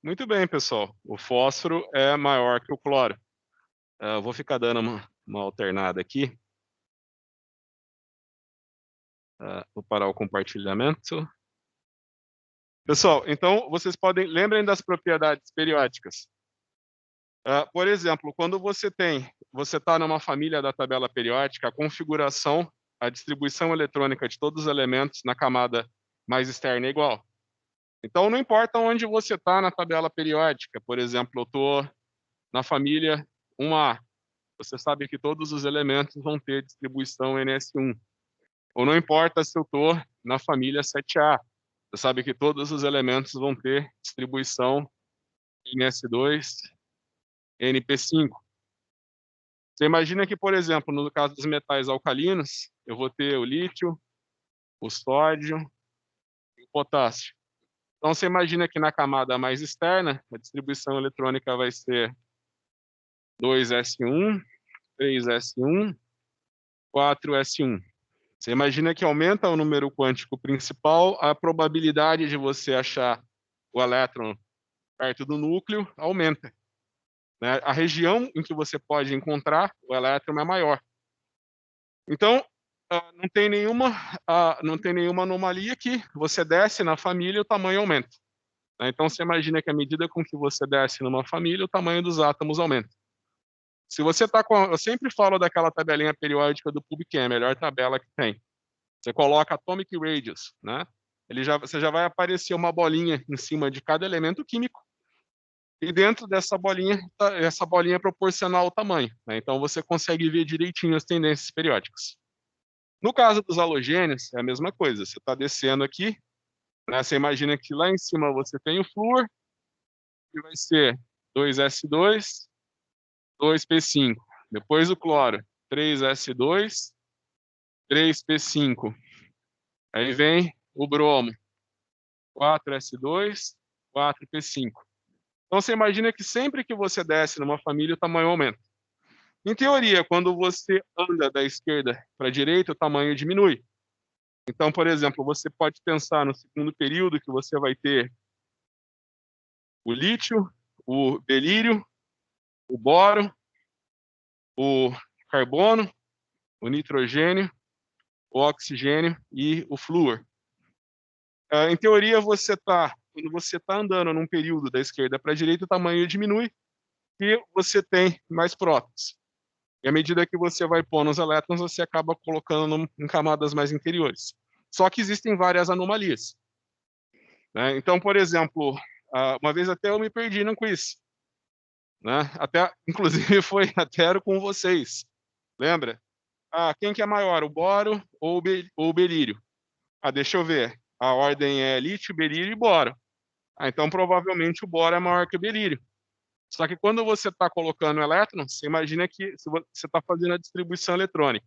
Muito bem, pessoal. O fósforo é maior que o cloro. Eu vou ficar dando uma alternada aqui. Vou parar o compartilhamento. Pessoal, então vocês lembrem das propriedades periódicas. Por exemplo, quando você está numa família da tabela periódica, a configuração, a distribuição eletrônica de todos os elementos na camada mais externa é igual. Então, não importa onde você está na tabela periódica, por exemplo, eu estou na família 1A, você sabe que todos os elementos vão ter distribuição NS1. Ou não importa se eu estou na família 7A, você sabe que todos os elementos vão ter distribuição NS2, NP5. Você imagina que, por exemplo, no caso dos metais alcalinos, eu vou ter o lítio, o sódio e o potássio. Então, você imagina que na camada mais externa, a distribuição eletrônica vai ser 2s1, 3s1, 4s1. Você imagina que aumenta o número quântico principal, a probabilidade de você achar o elétron perto do núcleo aumenta, né? A região em que você pode encontrar o elétron é maior. Então, não tem nenhuma anomalia aqui. Você desce na família, o tamanho aumenta, né? Então, você imagina que à medida com que você desce numa família, o tamanho dos átomos aumenta. Se você está com... Eu sempre falo daquela tabelinha periódica do PubChem, a melhor tabela que tem. Você coloca Atomic Radius, né? Você já vai aparecer uma bolinha em cima de cada elemento químico, e dentro dessa bolinha, essa bolinha é proporcional ao tamanho, né? Então você consegue ver direitinho as tendências periódicas. No caso dos halogênios, é a mesma coisa. Você está descendo aqui, né? Você imagina que lá em cima você tem o flúor, que vai ser 2s2, 2p5. Depois o cloro, 3s2, 3p5. Aí vem o bromo, 4s2, 4p5. Então você imagina que sempre que você desce numa família, o tamanho aumenta. Em teoria, quando você anda da esquerda para a direita, o tamanho diminui. Então, por exemplo, você pode pensar no segundo período que você vai ter o lítio, o belírio, o boro, o carbono, o nitrogênio, o oxigênio e o flúor. Em teoria, quando você está andando num período da esquerda para a direita, o tamanho diminui e você tem mais prótons. E à medida que você vai pondo os elétrons, você acaba colocando em camadas mais interiores. Só que existem várias anomalias, né? Então, por exemplo, uma vez até eu me perdi no quiz, né? Inclusive, foi até com vocês. Lembra? Quem que é maior, o boro ou o belírio? Deixa eu ver. A ordem é lítio, belírio e boro. Então, provavelmente, o boro é maior que o belírio. Só que quando você está colocando elétrons, você imagina que você está fazendo a distribuição eletrônica.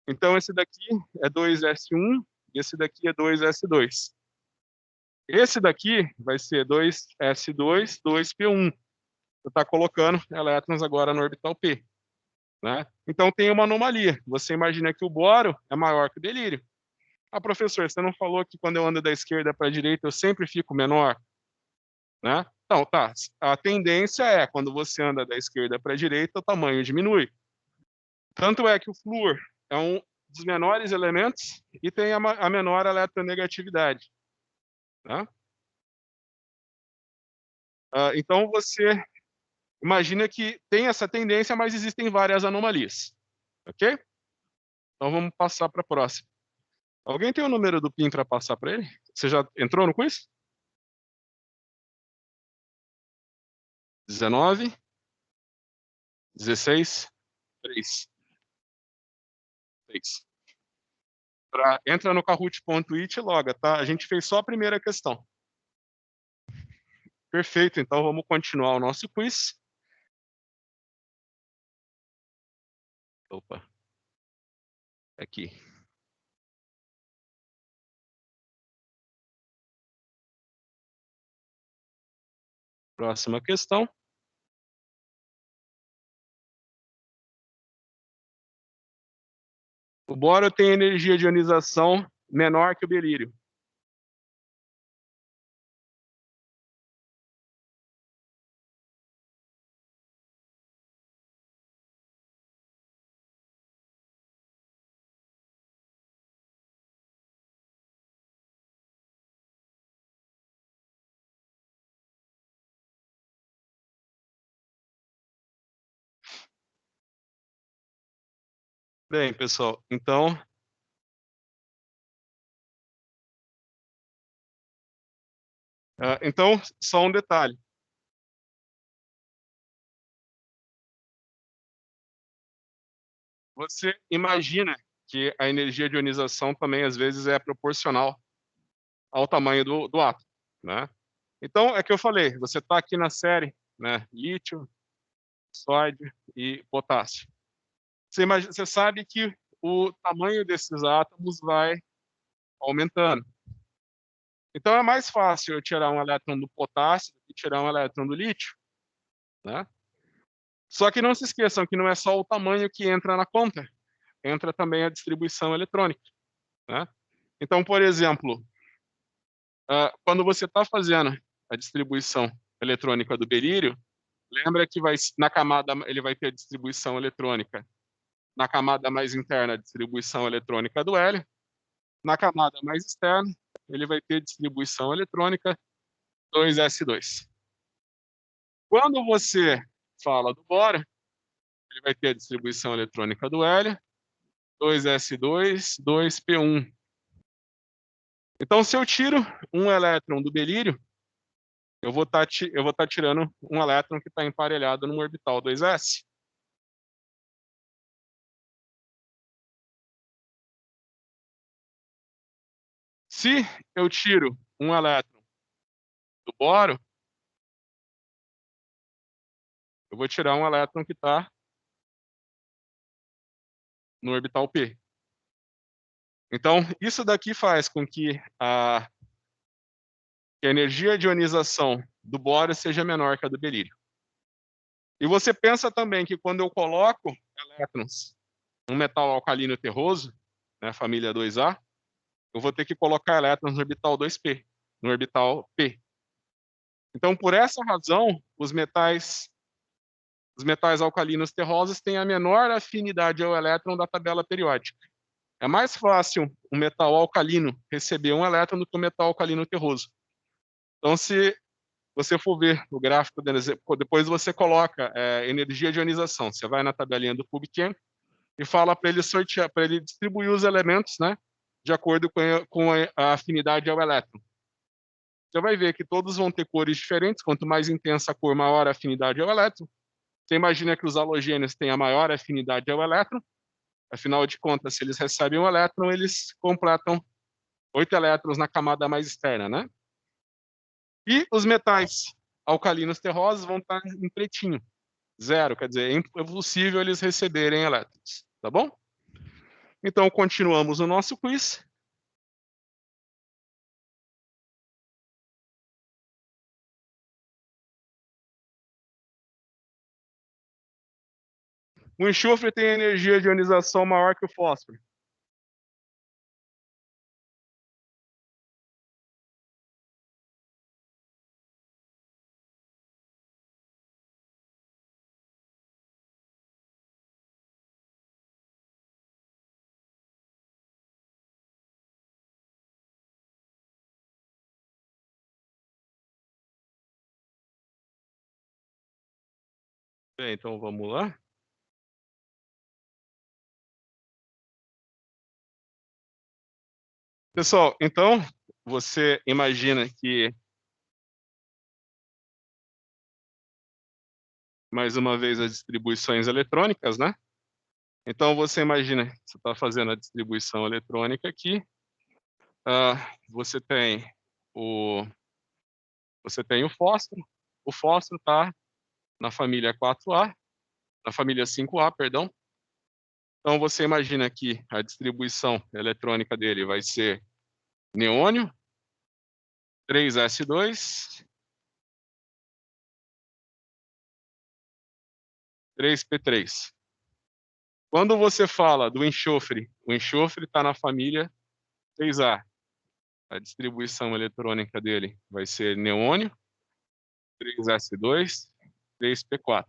Então, esse daqui é 2s1 e esse daqui é 2s2. Esse daqui vai ser 2s2, 2p1. Você está colocando elétrons agora no orbital p, né? Então, tem uma anomalia. Você imagina que o boro é maior que o belírio. Professor, você não falou que quando eu ando da esquerda para a direita eu sempre fico menor, né? Então, tá. A tendência é, quando você anda da esquerda para a direita, o tamanho diminui. Tanto é que o flúor é um dos menores elementos e tem a menor eletronegatividade, né? Então, você imagina que tem essa tendência, mas existem várias anomalias, ok? Então, vamos passar para a próxima. Alguém tem o número do PIN para passar para ele? Você já entrou no quiz? 19, 16, 3. Entra no Kahoot.it e loga, tá? A gente fez só a primeira questão. Perfeito, então vamos continuar o nosso quiz. Opa, aqui. Próxima questão. O boro tem energia de ionização menor que o belírio. Bem, pessoal, então só um detalhe. Você imagina que a energia de ionização também, às vezes, é proporcional ao tamanho do átomo, né. Então, é que eu falei, você está aqui na série, né, lítio, sódio e potássio. Você sabe que o tamanho desses átomos vai aumentando. Então é mais fácil eu tirar um elétron do potássio do que tirar um elétron do lítio, né. Só que não se esqueçam que não é só o tamanho que entra na conta, entra também a distribuição eletrônica, né. Então, por exemplo, quando você está fazendo a distribuição eletrônica do berílio, lembra que na camada ele vai ter a distribuição eletrônica na camada mais interna, a distribuição eletrônica do hélio, na camada mais externa, ele vai ter distribuição eletrônica 2s2. Quando você fala do boro, ele vai ter a distribuição eletrônica do hélio, 2s2, 2p1. Então, se eu tiro um elétron do berílio, eu vou estar tirando um elétron que está emparelhado no orbital 2s. Se eu tiro um elétron do boro, eu vou tirar um elétron que está no orbital p. Então, isso daqui faz com que a energia de ionização do boro seja menor que a do berílio. E você pensa também que quando eu coloco elétrons num metal alcalino terroso, né, família 2A, eu vou ter que colocar elétrons no orbital 2p, no orbital p. Então, por essa razão, os metais alcalinos terrosos têm a menor afinidade ao elétron da tabela periódica. É mais fácil um metal alcalino receber um elétron do que um metal alcalino terroso. Então, se você for ver o gráfico, depois você coloca energia de ionização. Você vai na tabelinha do PubChem e fala para ele sortear, para ele distribuir os elementos, né, de acordo com a afinidade ao elétron. Você vai ver que todos vão ter cores diferentes. Quanto mais intensa a cor, maior a afinidade ao elétron. Você imagina que os halogênios têm a maior afinidade ao elétron. Afinal de contas, se eles recebem um elétron, eles completam 8 elétrons na camada mais externa, né? E os metais alcalinos terrosos vão estar em pretinho, zero, quer dizer, é impossível eles receberem elétrons, tá bom? Então, continuamos o nosso quiz. O enxofre tem energia de ionização maior que o fósforo. Bem, então vamos lá. Pessoal, então você imagina que, mais uma vez, as distribuições eletrônicas, né? Então você imagina que você está fazendo a distribuição eletrônica aqui. Você tem o fósforo. O fósforo está na família 4A, na família 5A, perdão. Então você imagina que a distribuição eletrônica dele vai ser neônio, 3s2, 3p3. Quando você fala do enxofre, o enxofre está na família 6A. A distribuição eletrônica dele vai ser neônio, 3s2, 3p4.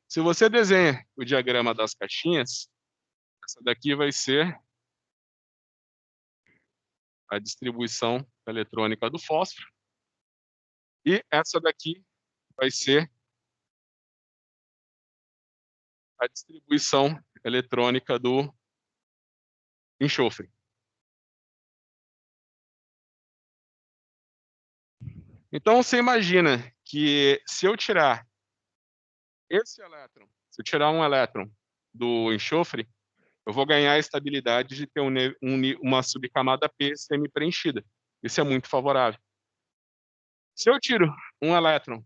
Se você desenha o diagrama das caixinhas, essa daqui vai ser a distribuição eletrônica do fósforo, e essa daqui vai ser a distribuição eletrônica do enxofre. Então, você imagina que se eu tirar esse elétron, se eu tirar um elétron do enxofre, eu vou ganhar a estabilidade de ter uma subcamada P semi-preenchida. Isso é muito favorável. Se eu tiro um elétron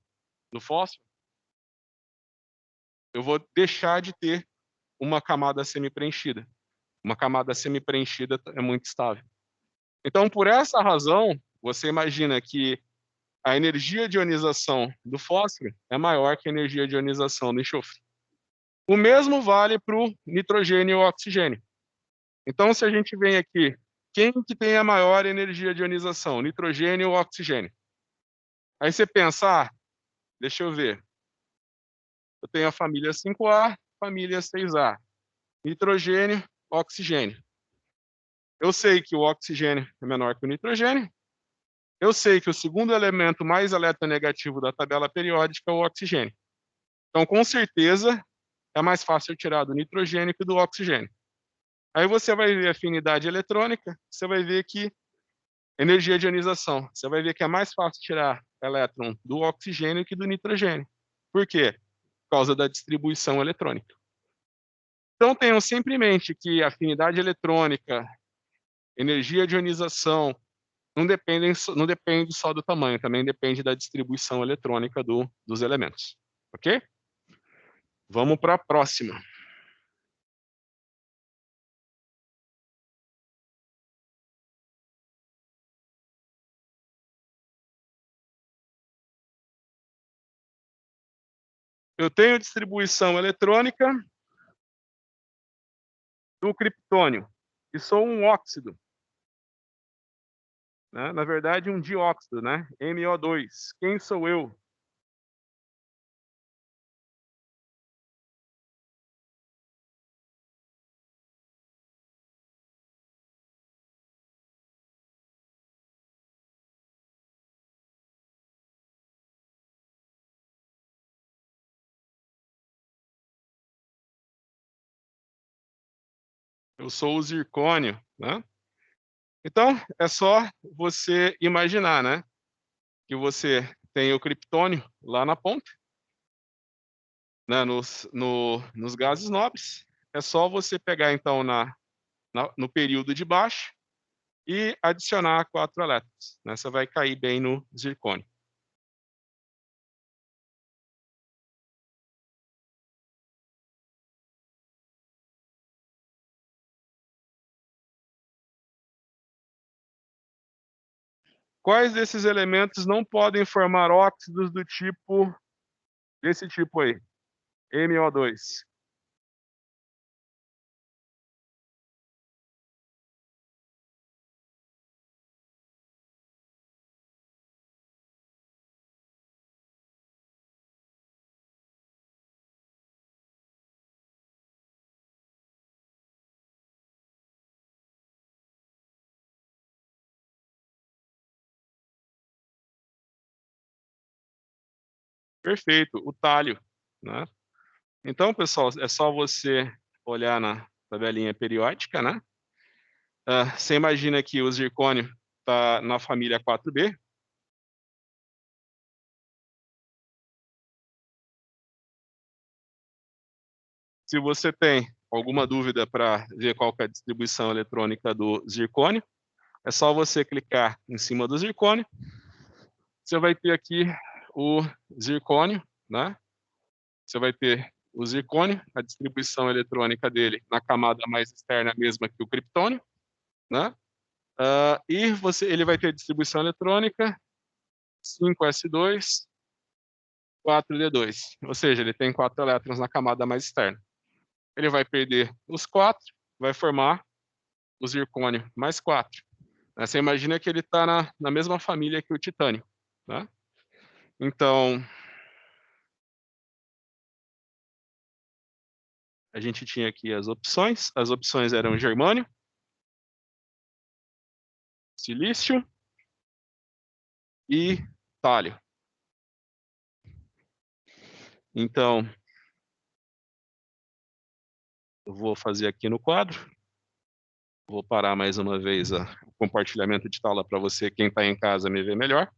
do fósforo, eu vou deixar de ter uma camada semi-preenchida. Uma camada semi-preenchida é muito estável. Então, por essa razão, você imagina que a energia de ionização do fósforo é maior que a energia de ionização do enxofre. O mesmo vale para o nitrogênio e o oxigênio. Então, se a gente vem aqui, quem que tem a maior energia de ionização, nitrogênio ou oxigênio? Aí você pensa, deixa eu ver. Eu tenho a família 5A, família 6A. Nitrogênio, oxigênio. Eu sei que o oxigênio é menor que o nitrogênio. Eu sei que o segundo elemento mais eletronegativo da tabela periódica é o oxigênio. Então, com certeza, é mais fácil eu tirar do nitrogênio que do oxigênio. Aí você vai ver afinidade eletrônica, você vai ver que energia de ionização, você vai ver que é mais fácil tirar elétron do oxigênio que do nitrogênio. Por quê? Por causa da distribuição eletrônica. Então, tenham sempre em mente que afinidade eletrônica, energia de ionização, não depende só do tamanho, também depende da distribuição eletrônica dos elementos. Ok? Vamos para a próxima. Eu tenho distribuição eletrônica do criptônio, e sou um óxido. Né? Na verdade, um dióxido, né? MO2. Quem sou eu? Eu sou o zircônio, né? Então, é só você imaginar, né? Que você tem o criptônio lá na ponta, né? Nos gases nobres. É só você pegar, então, no período de baixo e adicionar 4 elétrons. Né? Você vai cair bem no zircônio. Quais desses elementos não podem formar óxidos desse tipo aí? MO2. Perfeito, o talho, né? Então, pessoal, é só você olhar na tabelinha periódica, né? Você imagina que o zircônio está na família 4B. Se você tem alguma dúvida para ver qual que é a distribuição eletrônica do zircônio, é só você clicar em cima do zircônio. Você vai ter aqui o zircônio, né? Você vai ter o zircônio, a distribuição eletrônica dele na camada mais externa mesma que o criptônio, né? E ele vai ter distribuição eletrônica 5s2, 4d2, ou seja, ele tem 4 elétrons na camada mais externa. Ele vai perder os 4, vai formar o zircônio mais 4. Você imagina que ele está na mesma família que o titânio. Né? Então, a gente tinha aqui as opções. As opções eram germânio, silício e tálio. Então, Eu vou fazer aqui no quadro. Vou parar mais uma vez o compartilhamento de tela para você, quem está em casa, me ver melhor.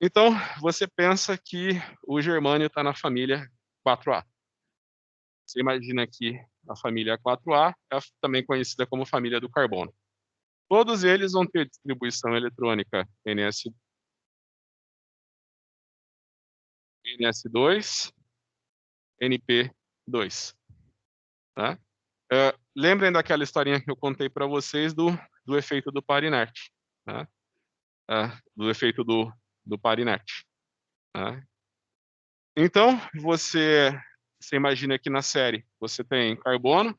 Então, você pensa que o germânio está na família 4A. Você imagina que a família 4A é também conhecida como família do carbono. Todos eles vão ter distribuição eletrônica NS2, NP2. Tá? Lembrem daquela historinha que eu contei para vocês do efeito do par inerte. Tá? Do efeito do par inerte. Tá? Então, você imagina que na série você tem carbono,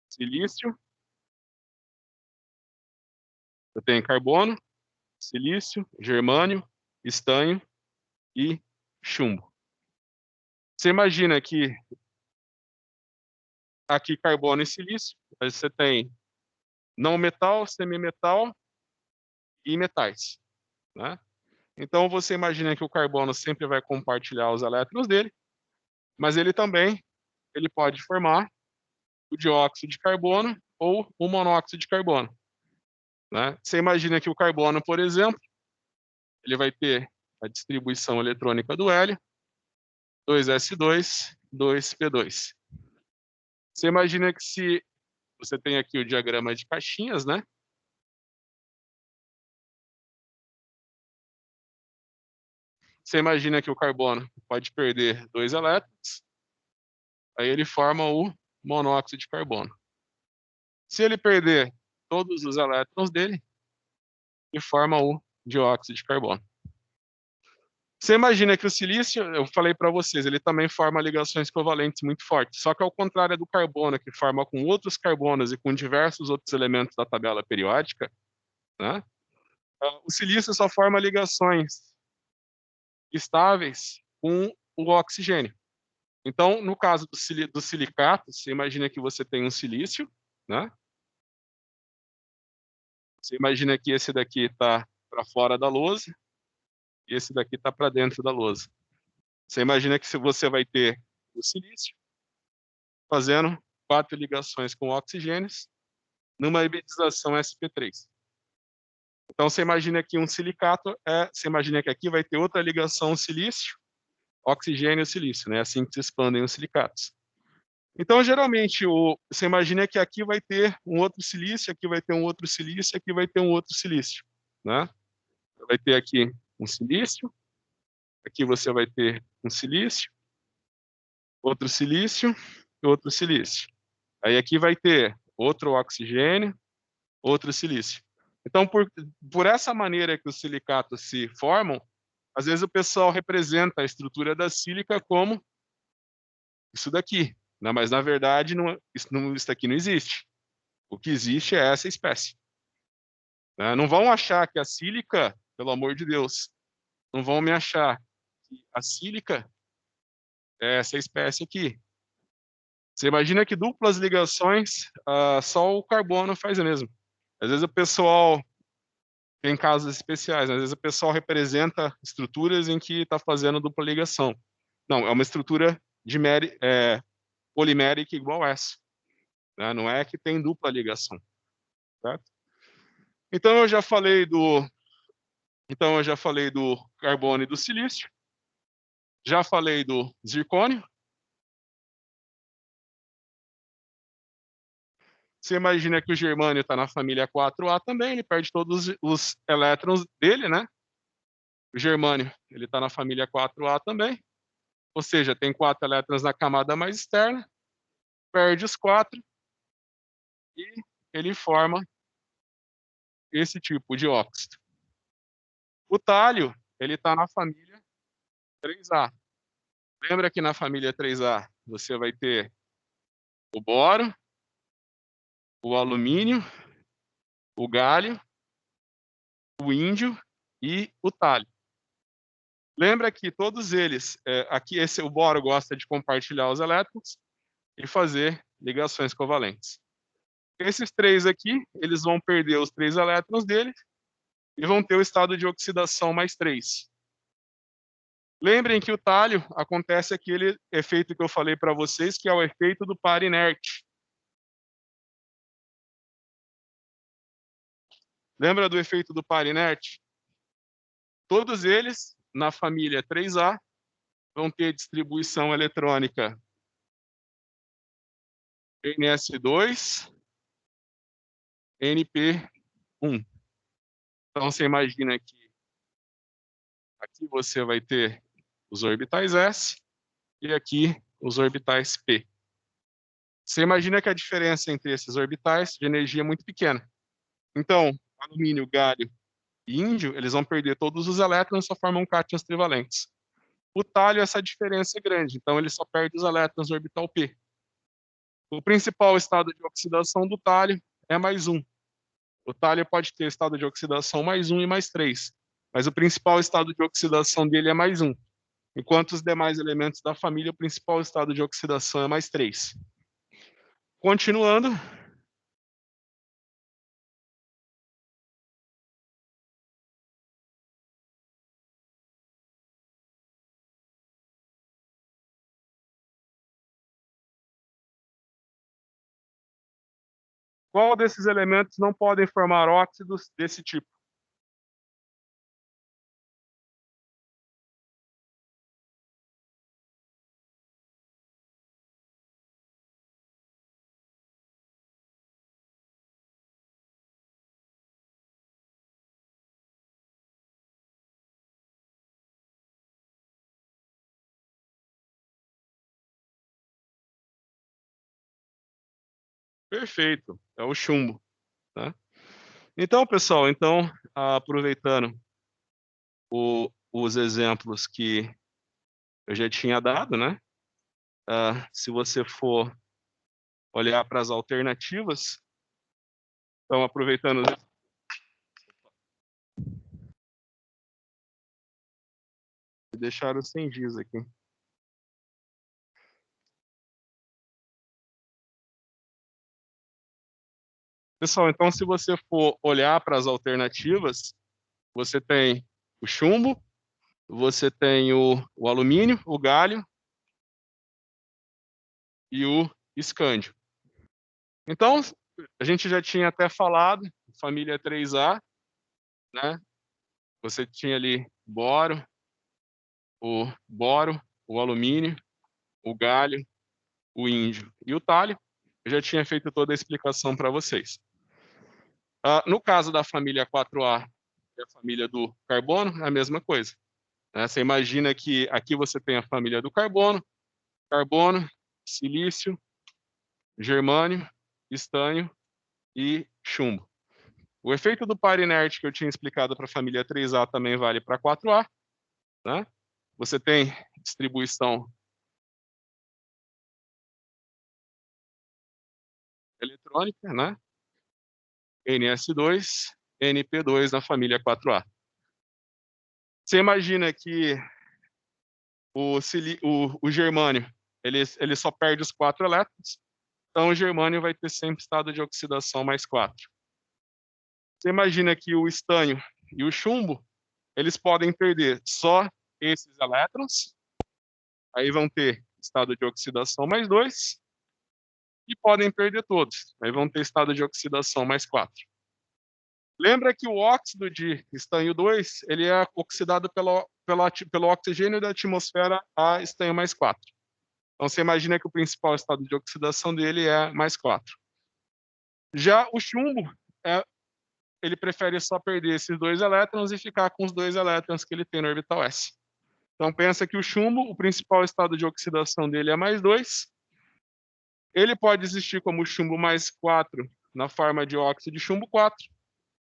silício, você tem carbono, silício, germânio, estanho e chumbo. Você imagina que aqui carbono e silício, você tem não metal, semimetal e metais. Né? Então, você imagina que o carbono sempre vai compartilhar os elétrons dele, mas ele também pode formar o dióxido de carbono ou o monóxido de carbono. Né? Você imagina que o carbono, por exemplo, ele vai ter a distribuição eletrônica do hélio, 2s2, 2p2. Você imagina que se você tem aqui o diagrama de caixinhas, né? Você imagina que o carbono pode perder 2 elétrons, aí ele forma o monóxido de carbono. Se ele perder todos os elétrons dele, ele forma o dióxido de carbono. Você imagina que o silício, eu falei para vocês, ele também forma ligações covalentes muito fortes, só que ao contrário do carbono, que forma com outros carbonos e com diversos outros elementos da tabela periódica, né? O silício só forma ligações estáveis com o oxigênio. Então, no caso do silicato, você imagina que você tem um silício, né? Você imagina que esse daqui está para fora da lousa e esse daqui está para dentro da lousa. Você imagina que você vai ter o silício fazendo 4 ligações com oxigênios numa hibridização sp3. Então, você imagina que um silicato você imagina que aqui vai ter outra ligação silício, oxigênio e silício, né? Assim que se expandem os silicatos. Então, geralmente, você imagina que aqui vai ter um outro silício, aqui vai ter um outro silício, aqui vai ter um outro silício, né? Vai ter aqui um silício, aqui você vai ter um silício, outro silício e outro silício. Aí aqui vai ter outro oxigênio, outro silício. Então, por essa maneira que os silicatos se formam, às vezes o pessoal representa a estrutura da sílica como isso daqui, né? Mas na verdade isso aqui não existe. O que existe é essa espécie. Né? Não vão achar que a sílica, pelo amor de Deus, não vão me achar que a sílica é essa espécie aqui. Você imagina que duplas ligações, só o carbono faz mesmo. Às vezes o pessoal tem casos especiais, às vezes o pessoal representa estruturas em que está fazendo dupla ligação. Não, é uma estrutura de polimérica igual essa. Né? Não é que tem dupla ligação. Certo? Então eu já falei do carbono e do silício. Já falei do zircônio. Você imagina que o germânio está na família 4A também, ele perde todos os elétrons dele, né? O germânio, ele está na família 4A também, ou seja, tem 4 elétrons na camada mais externa, perde os 4 e ele forma esse tipo de óxido. O tálio, ele está na família 3A. Lembra que na família 3A você vai ter o boro, o alumínio, o galho, o índio e o tálio. Lembra que todos eles, aqui o boro gosta de compartilhar os elétrons e fazer ligações covalentes. Esses 3 aqui, eles vão perder os 3 elétrons dele e vão ter o estado de oxidação mais 3. Lembrem que o talho acontece aquele efeito que eu falei para vocês, que é o efeito do par inerte. Lembra do efeito do par inerte? Todos eles, na família 3A, vão ter distribuição eletrônica NS2, NP1. Então, você imagina que aqui você vai ter os orbitais S e aqui os orbitais P. Você imagina que a diferença entre esses orbitais de energia é muito pequena. Então, alumínio, galho e índio, eles vão perder todos os elétrons e só formam cátions trivalentes. O talho, essa diferença é grande, então ele só perde os elétrons no orbital P. O principal estado de oxidação do talho é +1. O talho pode ter estado de oxidação +1 e +3, mas o principal estado de oxidação dele é +1. Enquanto os demais elementos da família, o principal estado de oxidação é +3. Continuando. Qual desses elementos não podem formar óxidos desse tipo? Perfeito, é o chumbo, né? Então, pessoal, aproveitando os exemplos que eu já tinha dado, né? Se você for olhar para as alternativas, então, aproveitando, deixaram sem giz aqui. Pessoal, então, se você for olhar para as alternativas, você tem o chumbo, você tem o alumínio, o galho e o escândio. Então, a gente já tinha até falado, família 3A, né? Você tinha ali boro, o alumínio, o galho, o índio e o talho. Eu já tinha feito toda a explicação para vocês. No caso da família 4A, que é a família do carbono, é a mesma coisa, né? Você imagina que aqui você tem a família do carbono, silício, germânio, estanho e chumbo. O efeito do par inerte que eu tinha explicado para a família 3A também vale para 4A, né? Você tem distribuição eletrônica, né? NS2, NP2 na família 4A. Você imagina que o germânio ele só perde os 4 elétrons, então o germânio vai ter sempre estado de oxidação +4. Você imagina que o estânio e o chumbo, eles podem perder só esses elétrons, aí vão ter estado de oxidação +2, e podem perder todos, aí vão ter estado de oxidação +4. Lembra que o óxido de estanho 2, ele é oxidado pelo oxigênio da atmosfera a estanho +4. Então, você imagina que o principal estado de oxidação dele é +4. Já o chumbo, ele prefere só perder esses 2 elétrons e ficar com os 2 elétrons que ele tem no orbital S. Então, pensa que o chumbo, o principal estado de oxidação dele é +2. Ele pode existir como chumbo +4 na forma de óxido de chumbo 4,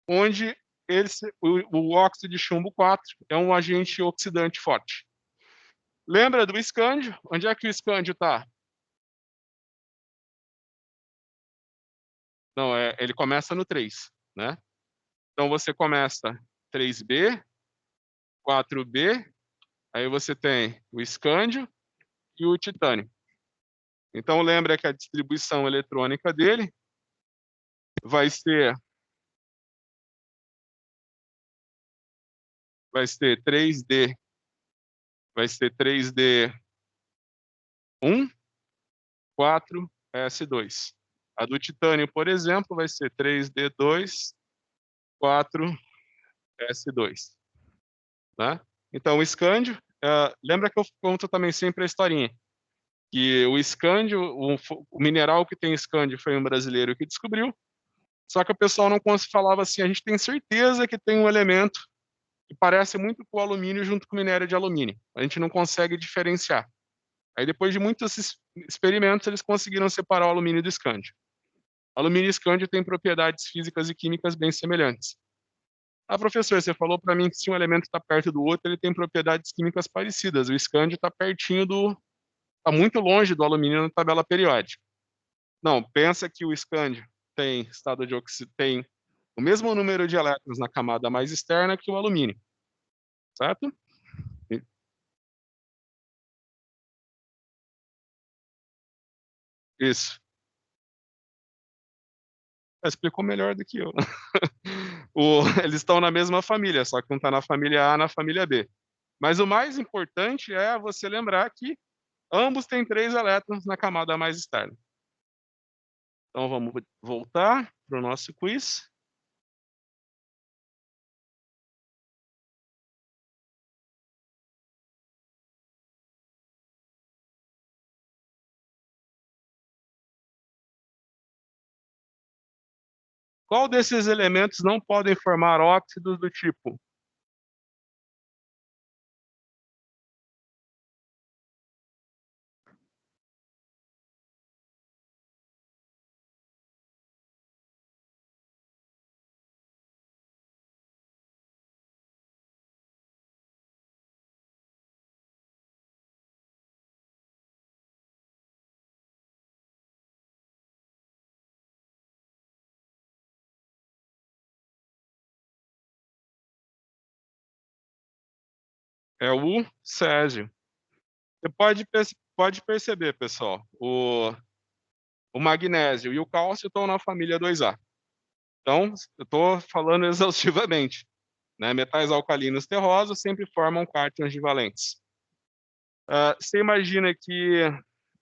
onde o óxido de chumbo 4 é um agente oxidante forte. Lembra do escândio? Onde é que o escândio está? Não, ele começa no 3, né? Então você começa 3B, 4B, aí você tem o escândio e o titânio. Então lembra que a distribuição eletrônica dele vai ser 3D vai ser 3D1, 4S2. A do titânio, por exemplo, vai ser 3D2, 4S2, né? Então, o escândio, lembra que eu conto também sempre a historinha, que o escândio, o mineral que tem escândio foi um brasileiro que descobriu, só que o pessoal não falava assim, a gente tem certeza que tem um elemento que parece muito com o alumínio junto com o minério de alumínio. A gente não consegue diferenciar. Aí, depois de muitos experimentos, eles conseguiram separar o alumínio do escândio. Alumínio e escândio têm propriedades físicas e químicas bem semelhantes. Ah, professor, você falou para mim que se um elemento está perto do outro, ele tem propriedades químicas parecidas. O escândio está pertinho está muito longe do alumínio na tabela periódica. Não, pensa que o escândio tem estado de tem o mesmo número de elétrons na camada mais externa que o alumínio, certo? Isso. Explicou melhor do que eu. Eles estão na mesma família, só que um está na família A, na família B. Mas o mais importante é você lembrar que ambos têm 3 elétrons na camada mais externa. Então vamos voltar para o nosso quiz. Qual desses elementos não podem formar óxidos do tipo? É o césio. Você pode perceber, pessoal, o magnésio e o cálcio estão na família 2A. Então, eu estou falando exaustivamente, né? Metais alcalinos terrosos sempre formam cátions divalentes. Você imagina que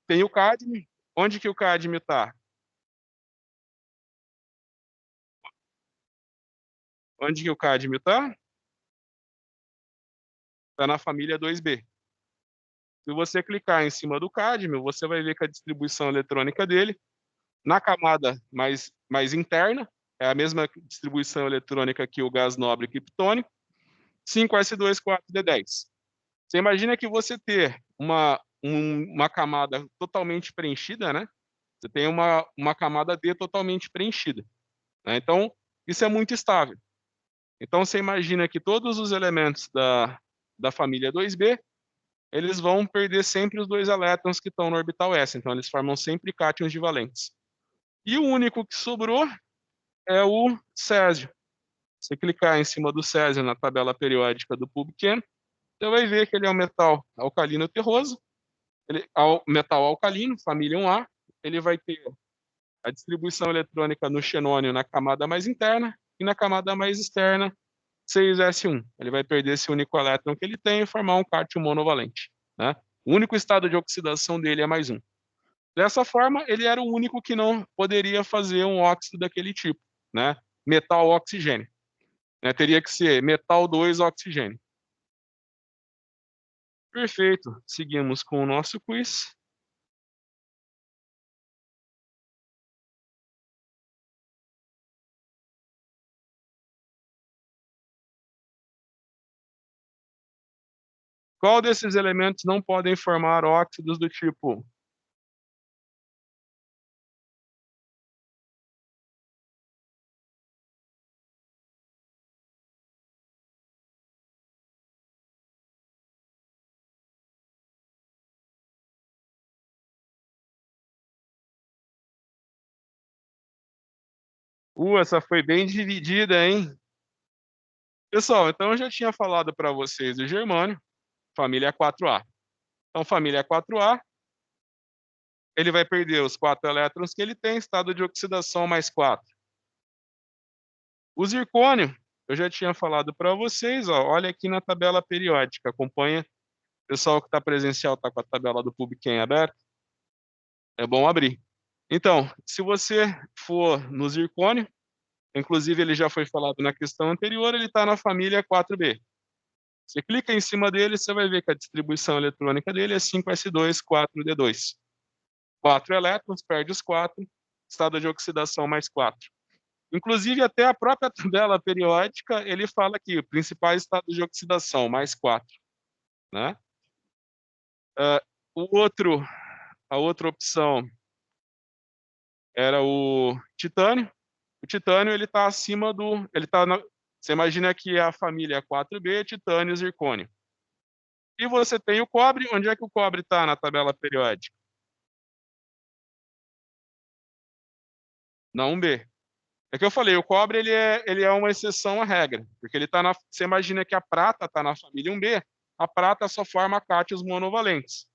tem o cádmio. Onde que o cádmio está? Onde que o cádmio está? Está na família 2B. Se você clicar em cima do cádmio, você vai ver que a distribuição eletrônica dele, na camada mais interna, é a mesma distribuição eletrônica que o gás nobre criptônico, 5s2, 4d10. Você imagina que você ter uma camada totalmente preenchida, né? Você tem uma camada D totalmente preenchida, né? Então, isso é muito estável. Então, você imagina que todos os elementos da família 2B, eles vão perder sempre os 2 elétrons que estão no orbital S. Então, eles formam sempre cátions divalentes. E o único que sobrou é o césio. Se clicar em cima do césio na tabela periódica do PubChem, você vai ver que ele é um metal alcalino terroso, metal alcalino, família 1A, ele vai ter a distribuição eletrônica no xenônio na camada mais interna e na camada mais externa 6s1. Ele vai perder esse único elétron que ele tem e formar um cátion monovalente, né? O único estado de oxidação dele é mais 1. Dessa forma, ele era o único que não poderia fazer um óxido daquele tipo, né? Metal oxigênio, né? Teria que ser metal 2 oxigênio. Perfeito. Seguimos com o nosso quiz. Qual desses elementos não podem formar óxidos do tipo? Essa foi bem dividida, hein? Pessoal, então eu já tinha falado para vocês do germânio, família 4A. Então, família 4A, ele vai perder os 4 elétrons que ele tem, estado de oxidação mais 4. O zircônio, eu já tinha falado para vocês, ó, olha aqui na tabela periódica, acompanha Pessoal que está presencial está com a tabela do PubChem aberta? É bom abrir. Então, se você for no zircônio, inclusive ele já foi falado na questão anterior, ele está na família 4B. Você clica em cima dele, você vai ver que a distribuição eletrônica dele é 5s2, 4d2. 4 elétrons, perde os 4, estado de oxidação mais 4. Inclusive, até a própria tabela periódica, ele fala aqui, o principal estado de oxidação, mais 4. Né? A outra opção era o titânio. O titânio, ele está acima do... você imagina que a família é 4B, titânio, zircônio. E você tem o cobre. Onde é que o cobre está na tabela periódica? Na 1B. É que eu falei, o cobre ele é uma exceção à regra, porque ele tá você imagina que a prata está na família 1B, a prata só forma cátions monovalentes.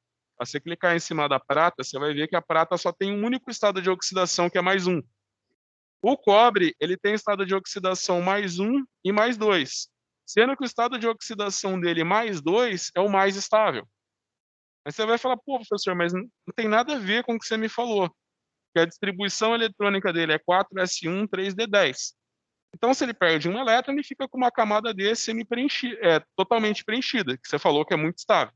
Se você clicar em cima da prata, você vai ver que a prata só tem um único estado de oxidação, que é mais 1. O cobre, ele tem estado de oxidação mais 1 e mais 2, sendo que o estado de oxidação dele mais 2 é o mais estável. Aí você vai falar, pô, professor, mas não tem nada a ver com o que você me falou, que a distribuição eletrônica dele é 4s1, 3d10. Então, se ele perde um elétron, ele fica com uma camada D totalmente preenchida, que você falou que é muito estável.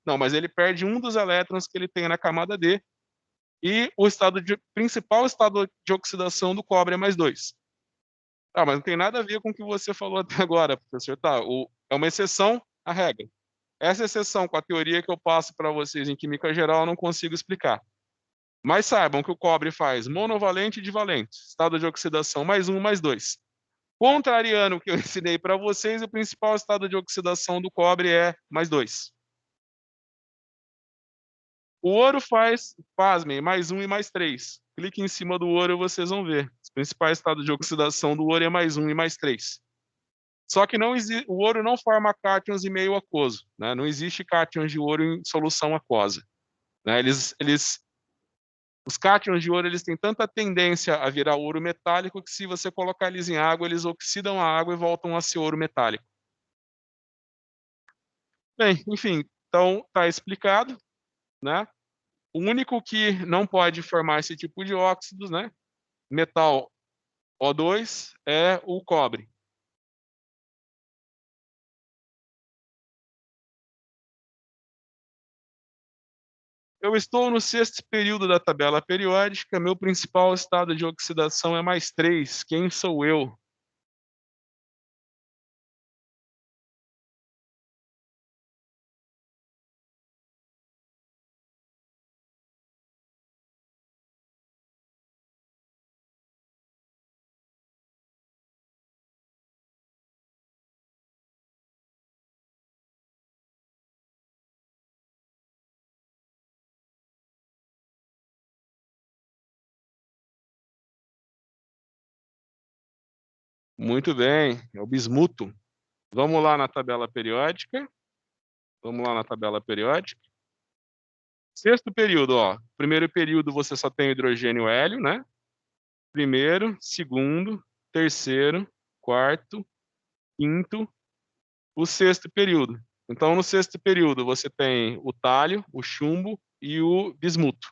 Não, mas ele perde um dos elétrons que ele tem na camada D, e o principal estado de oxidação do cobre é mais 2. Ah, mas não tem nada a ver com o que você falou até agora, professor. Tá, é uma exceção à regra. Essa exceção, com a teoria que eu passo para vocês em química geral, eu não consigo explicar. Mas saibam que o cobre faz monovalente e divalente, estado de oxidação mais 1, mais 2. Contrariando o que eu ensinei para vocês, o principal estado de oxidação do cobre é mais 2. O ouro faz, pasmem, mais 1 e mais 3. Clique em cima do ouro e vocês vão ver. Os principais estados de oxidação do ouro é mais 1 e mais 3. Só que o ouro não forma cátions em meio aquoso. Né? Não existe cátions de ouro em solução aquosa. Né? Os cátions de ouro eles têm tanta tendência a virar ouro metálico que, se você colocar eles em água, eles oxidam a água e voltam a ser ouro metálico. Bem, enfim, então está explicado, né? O único que não pode formar esse tipo de óxidos, né? Metal O2 é o cobre. Eu estou no 6º período da tabela periódica, meu principal estado de oxidação é mais 3. Quem sou eu? Muito bem, é o bismuto. Vamos lá na tabela periódica. Vamos lá na tabela periódica. 6º período, ó. Primeiro período você só tem hidrogênio e hélio, né? Primeiro, segundo, terceiro, quarto, quinto, o 6º período. Então, no 6º período, você tem o tálio, o chumbo e o bismuto,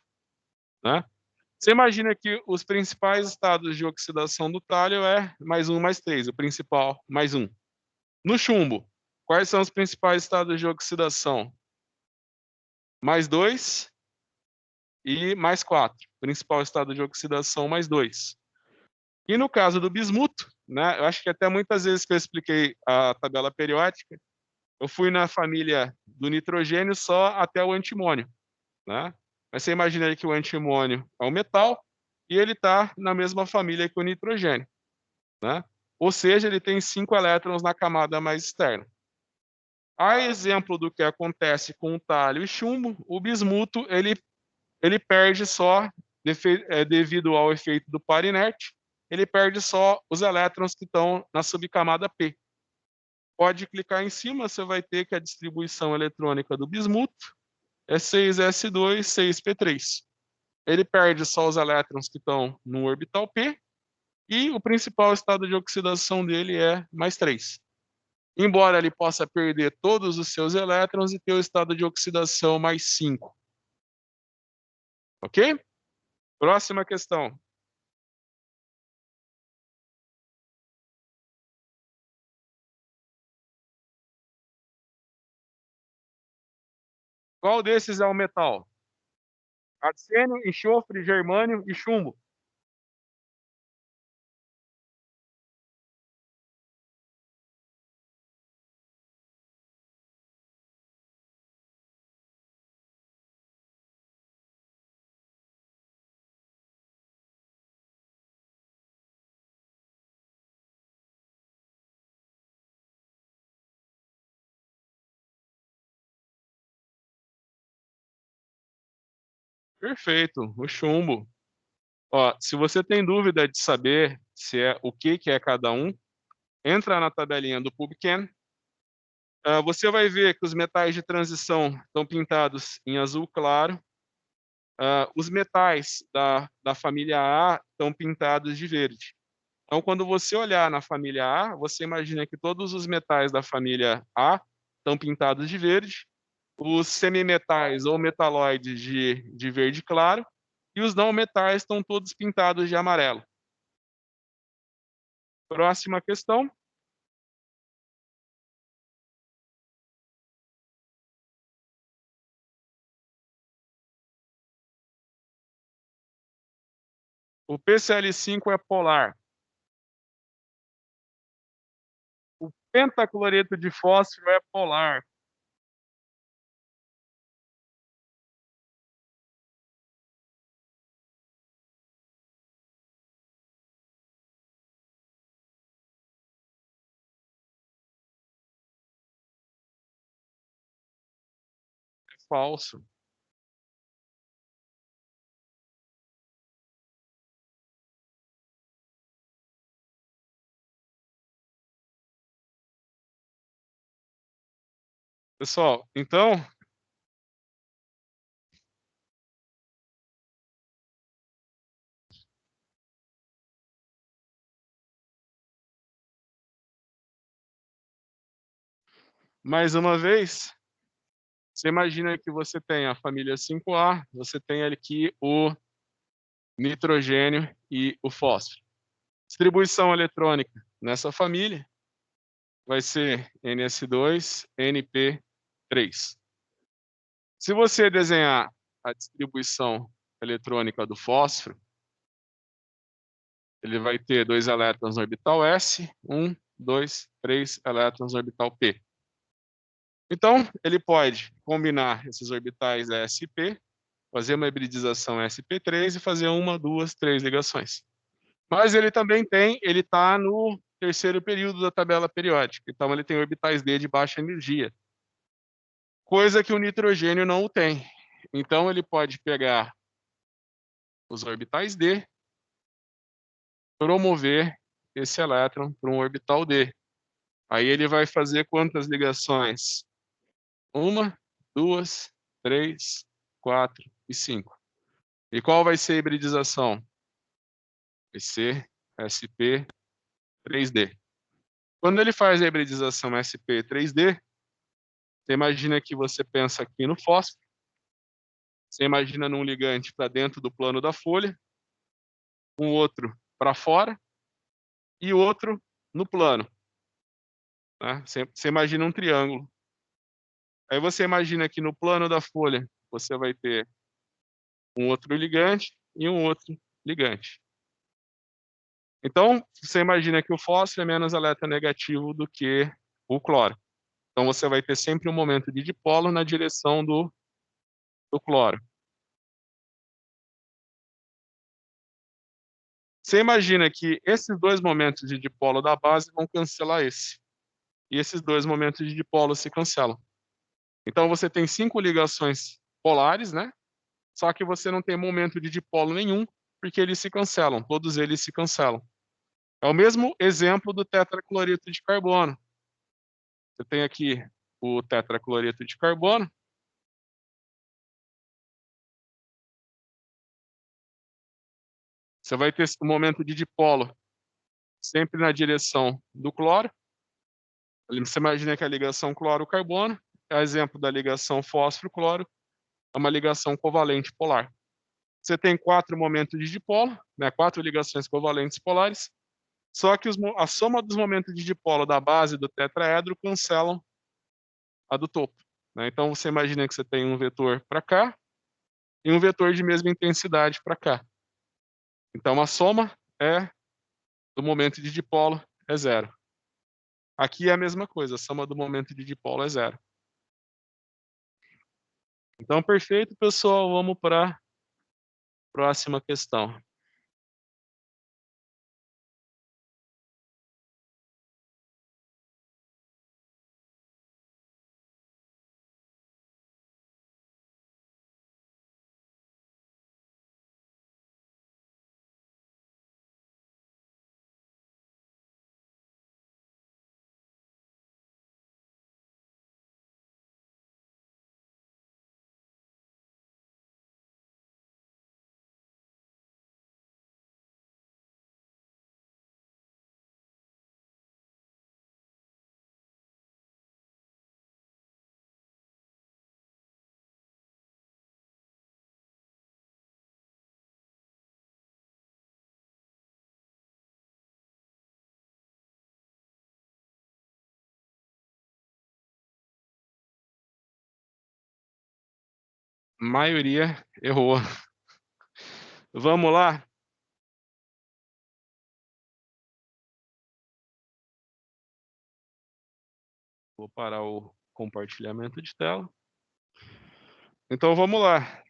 né? Você imagina que os principais estados de oxidação do tálio é mais 1, mais 3, o principal, mais 1. No chumbo, quais são os principais estados de oxidação? Mais 2 e mais 4. Principal estado de oxidação, mais 2. E no caso do bismuto, né, eu acho que até muitas vezes que eu expliquei a tabela periódica, eu fui na família do nitrogênio só até o antimônio, né? Mas você imagina aí que o antimônio é um metal e ele está na mesma família que o nitrogênio, né? Ou seja, ele tem 5 elétrons na camada mais externa. A exemplo do que acontece com o tálio e chumbo, o bismuto ele perde só, devido ao efeito do par inerte, ele perde só os elétrons que estão na subcamada P. Pode clicar em cima, você vai ter que a distribuição eletrônica do bismuto é 6s2, 6p3. Ele perde só os elétrons que estão no orbital P, e o principal estado de oxidação dele é mais 3. embora ele possa perder todos os seus elétrons e ter o estado de oxidação mais 5. Ok? Próxima questão. Qual desses é o metal? Arsênio, enxofre, germânio e chumbo. Perfeito, o chumbo. Ó, se você tem dúvida de saber se é o que é cada um, entra na tabelinha do PubChem. Você vai ver que os metais de transição estão pintados em azul claro. Os metais da família A estão pintados de verde. Então, quando você olhar na família A, você imagina que todos os metais da família A estão pintados de verde, os semimetais ou metalóides de verde claro, e os não metais estão todos pintados de amarelo. Próxima questão. O PCl5 é polar. O pentacloreto de fósforo é polar. É falso. Pessoal, então, mais uma vez, você imagina que você tem a família 5A, você tem aqui o nitrogênio e o fósforo. Distribuição eletrônica nessa família vai ser NS2, NP3. Se você desenhar a distribuição eletrônica do fósforo, ele vai ter 2 elétrons no orbital S, 1, 2, 3 elétrons no orbital P. Então, ele pode combinar esses orbitais S e P, fazer uma hibridização sp3 e fazer uma, duas, três ligações. Mas ele também tem, ele está no terceiro período da tabela periódica, então ele tem orbitais D de baixa energia, coisa que o nitrogênio não tem. Então ele pode pegar os orbitais D, promover esse elétron para um orbital D. Aí ele vai fazer quantas ligações? Uma, duas, três, quatro e cinco. E qual vai ser a hibridização? Vai ser sp3d. Quando ele faz a hibridização sp3d, você imagina que você pensa aqui no fósforo, você imagina num ligante para dentro do plano da folha, um outro para fora e outro no plano. Né? Você imagina um triângulo. Aí você imagina que no plano da folha você vai ter um outro ligante e um outro ligante. Então, você imagina que o fósforo é menos eletronegativo do que o cloro. Então, você vai ter sempre um momento de dipolo na direção do cloro. Você imagina que esses dois momentos de dipolo da base vão cancelar esse. E esses dois momentos de dipolo se cancelam. Então, você tem 5 ligações polares, né? Só que você não tem momento de dipolo nenhum, porque eles se cancelam, todos eles se cancelam. É o mesmo exemplo do tetracloreto de carbono. Você tem aqui o tetracloreto de carbono. Você vai ter o momento de dipolo sempre na direção do cloro. Você imagina que a ligação cloro-carbono é exemplo da ligação fósforo-cloro, é uma ligação covalente polar. Você tem 4 momentos de dipolo, né, 4 ligações covalentes polares, só que a soma dos momentos de dipolo da base do tetraedro cancelam a do topo, né? Então você imagina que você tem um vetor para cá e um vetor de mesma intensidade para cá. Então a soma do momento de dipolo é zero. Aqui é a mesma coisa, a soma do momento de dipolo é zero. Então, perfeito, pessoal. Vamos para a próxima questão. Maioria errou. Vamos lá? Vou parar o compartilhamento de tela. Então, vamos lá.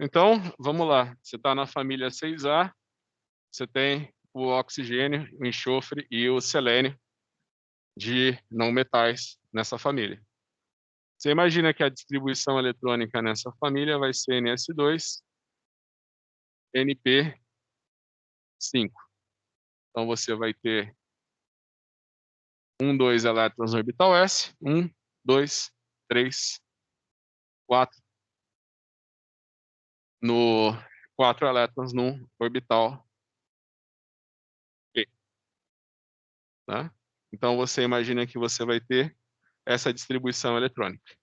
Então, vamos lá. Você está na família 6A, você tem o oxigênio, o enxofre e o selênio de não metais nessa família. Você imagina que a distribuição eletrônica nessa família vai ser NS2, NP5. Então você vai ter 2 elétrons no orbital S, 2, 3, 4 no 4 elétrons no orbital P, né? Então você imagina que você vai ter essa distribuição eletrônica.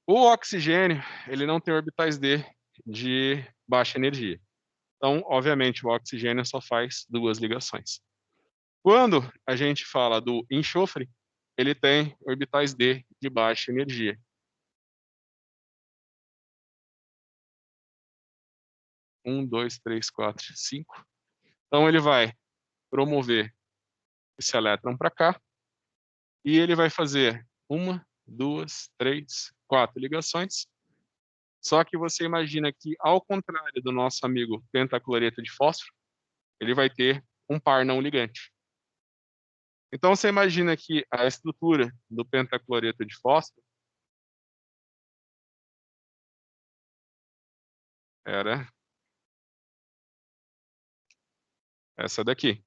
O oxigênio, ele não tem orbitais D de baixa energia. Então, obviamente, o oxigênio só faz 2 ligações. Quando a gente fala do enxofre, ele tem orbitais D de baixa energia. Dois, três, quatro, 5. Então ele vai promover esse elétron para cá e ele vai fazer 2, 3, 4 ligações. Só que você imagina que, ao contrário do nosso amigo pentacloreto de fósforo, ele vai ter um par não ligante. Então você imagina que a estrutura do pentacloreto de fósforo era essa daqui.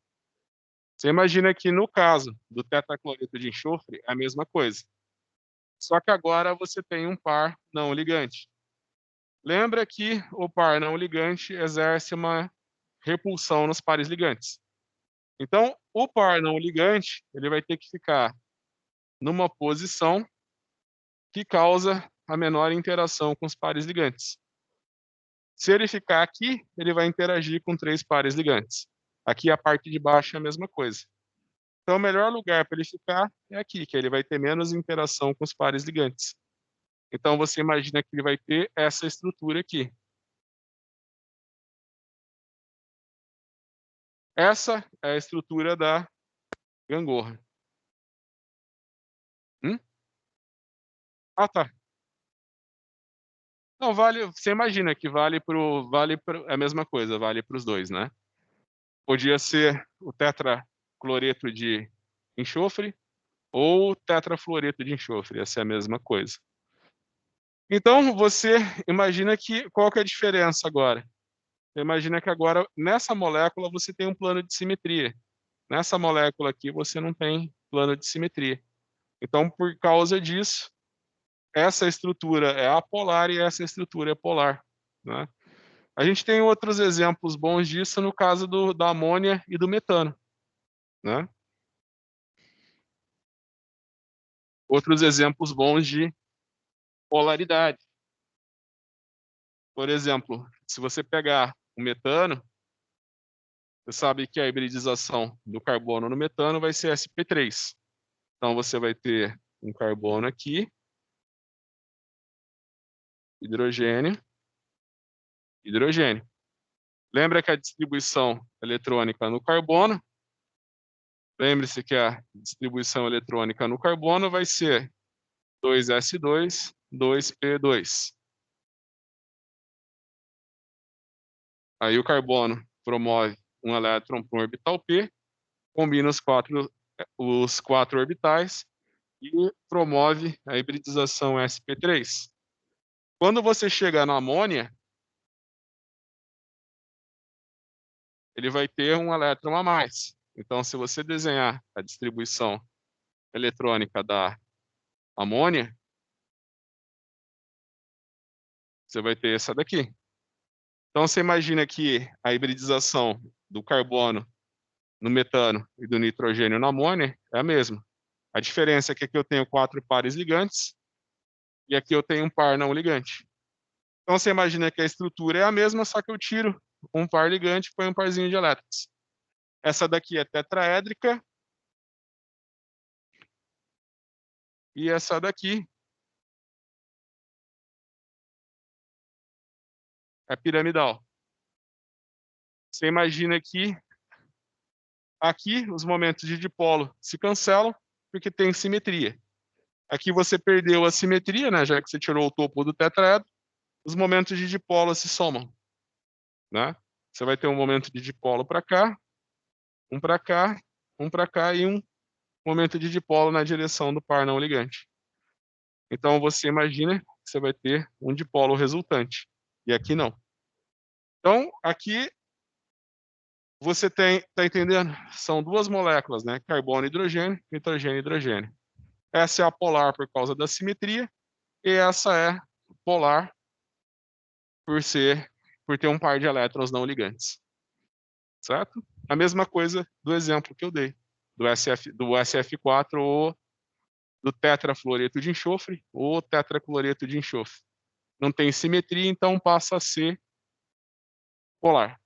Você imagina que, no caso do tetracloreto de enxofre, é a mesma coisa. Só que agora você tem um par não ligante. Lembra que o par não ligante exerce uma repulsão nos pares ligantes. Então, o par não ligante, ele vai ter que ficar numa posição que causa a menor interação com os pares ligantes. Se ele ficar aqui, ele vai interagir com 3 pares ligantes. Aqui a parte de baixo é a mesma coisa. Então, o melhor lugar para ele ficar é aqui, que ele vai ter menos interação com os pares ligantes. Então, você imagina que ele vai ter essa estrutura aqui. Essa é a estrutura da gangorra. Ah, tá. Não, vale, você imagina que é a mesma coisa, vale para os dois, né? Podia ser o tetracloreto de enxofre ou tetrafluoreto de enxofre, ia ser a mesma coisa. Então, você imagina que, qual que é a diferença agora? Você imagina que agora, nessa molécula, você tem um plano de simetria. Nessa molécula aqui você não tem plano de simetria. Então, por causa disso, essa estrutura é apolar e essa estrutura é polar, né? A gente tem outros exemplos bons disso no caso da amônia e do metano, né? Outros exemplos bons de polaridade. Por exemplo, se você pegar o metano, você sabe que a hibridização do carbono no metano vai ser sp3. Então você vai ter um carbono aqui, hidrogênio, hidrogênio. Lembra que a distribuição eletrônica no carbono, lembre-se que a distribuição eletrônica no carbono vai ser 2s2, 2p2. Aí o carbono promove um elétron para um orbital p, combina os quatro orbitais e promove a hibridização sp3. Quando você chega na amônia, ele vai ter um elétron a mais. Então, se você desenhar a distribuição eletrônica da amônia, você vai ter essa daqui. Então, você imagina que a hibridização do carbono no metano e do nitrogênio na amônia é a mesma. A diferença é que aqui eu tenho 4 pares ligantes e aqui eu tenho um par não ligante. Então, você imagina que a estrutura é a mesma, só que eu tiro um par ligante e põe um parzinho de elétrons. Essa daqui é tetraédrica e essa daqui é piramidal. Você imagina que aqui os momentos de dipolo se cancelam porque tem simetria. Aqui você perdeu a simetria, né, já que você tirou o topo do tetraedro, os momentos de dipolo se somam, né? Você vai ter um momento de dipolo para cá, um para cá, um para cá e um momento de dipolo na direção do par não ligante. Então você imagina que você vai ter um dipolo resultante, e aqui não. Então, aqui você tá entendendo? São duas moléculas, né? Carbono e hidrogênio, nitrogênio e hidrogênio. Essa é a polar por causa da simetria, e essa é polar por ter um par de elétrons não ligantes. Certo? A mesma coisa do exemplo que eu dei, do SF4 ou do tetrafluoreto de enxofre ou tetracloreto de enxofre. Não tem simetria, então passa a ser polar.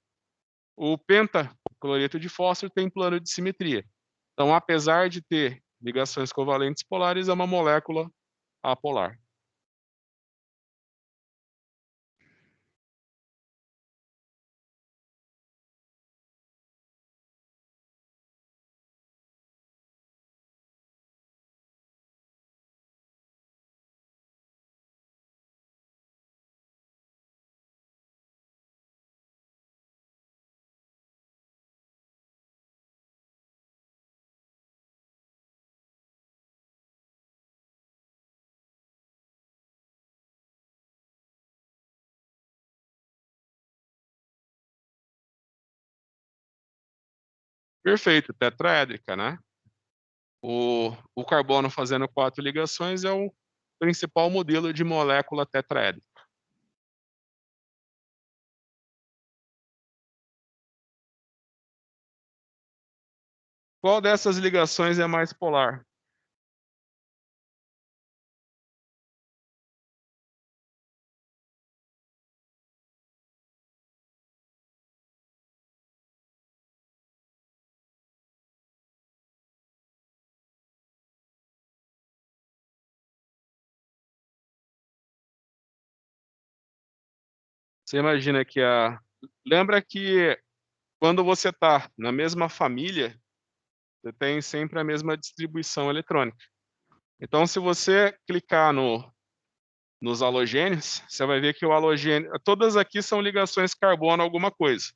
O pentacloreto de fósforo tem plano de simetria. Então, apesar de ter ligações covalentes polares, é uma molécula apolar. Perfeito, tetraédrica, né? O carbono fazendo 4 ligações é o principal modelo de molécula tetraédrica. Qual dessas ligações é mais polar? Você imagina que lembra que quando você está na mesma família, você tem sempre a mesma distribuição eletrônica. Então, se você clicar nos halogênios, você vai ver que o halogênio, todas aqui são ligações carbono alguma coisa.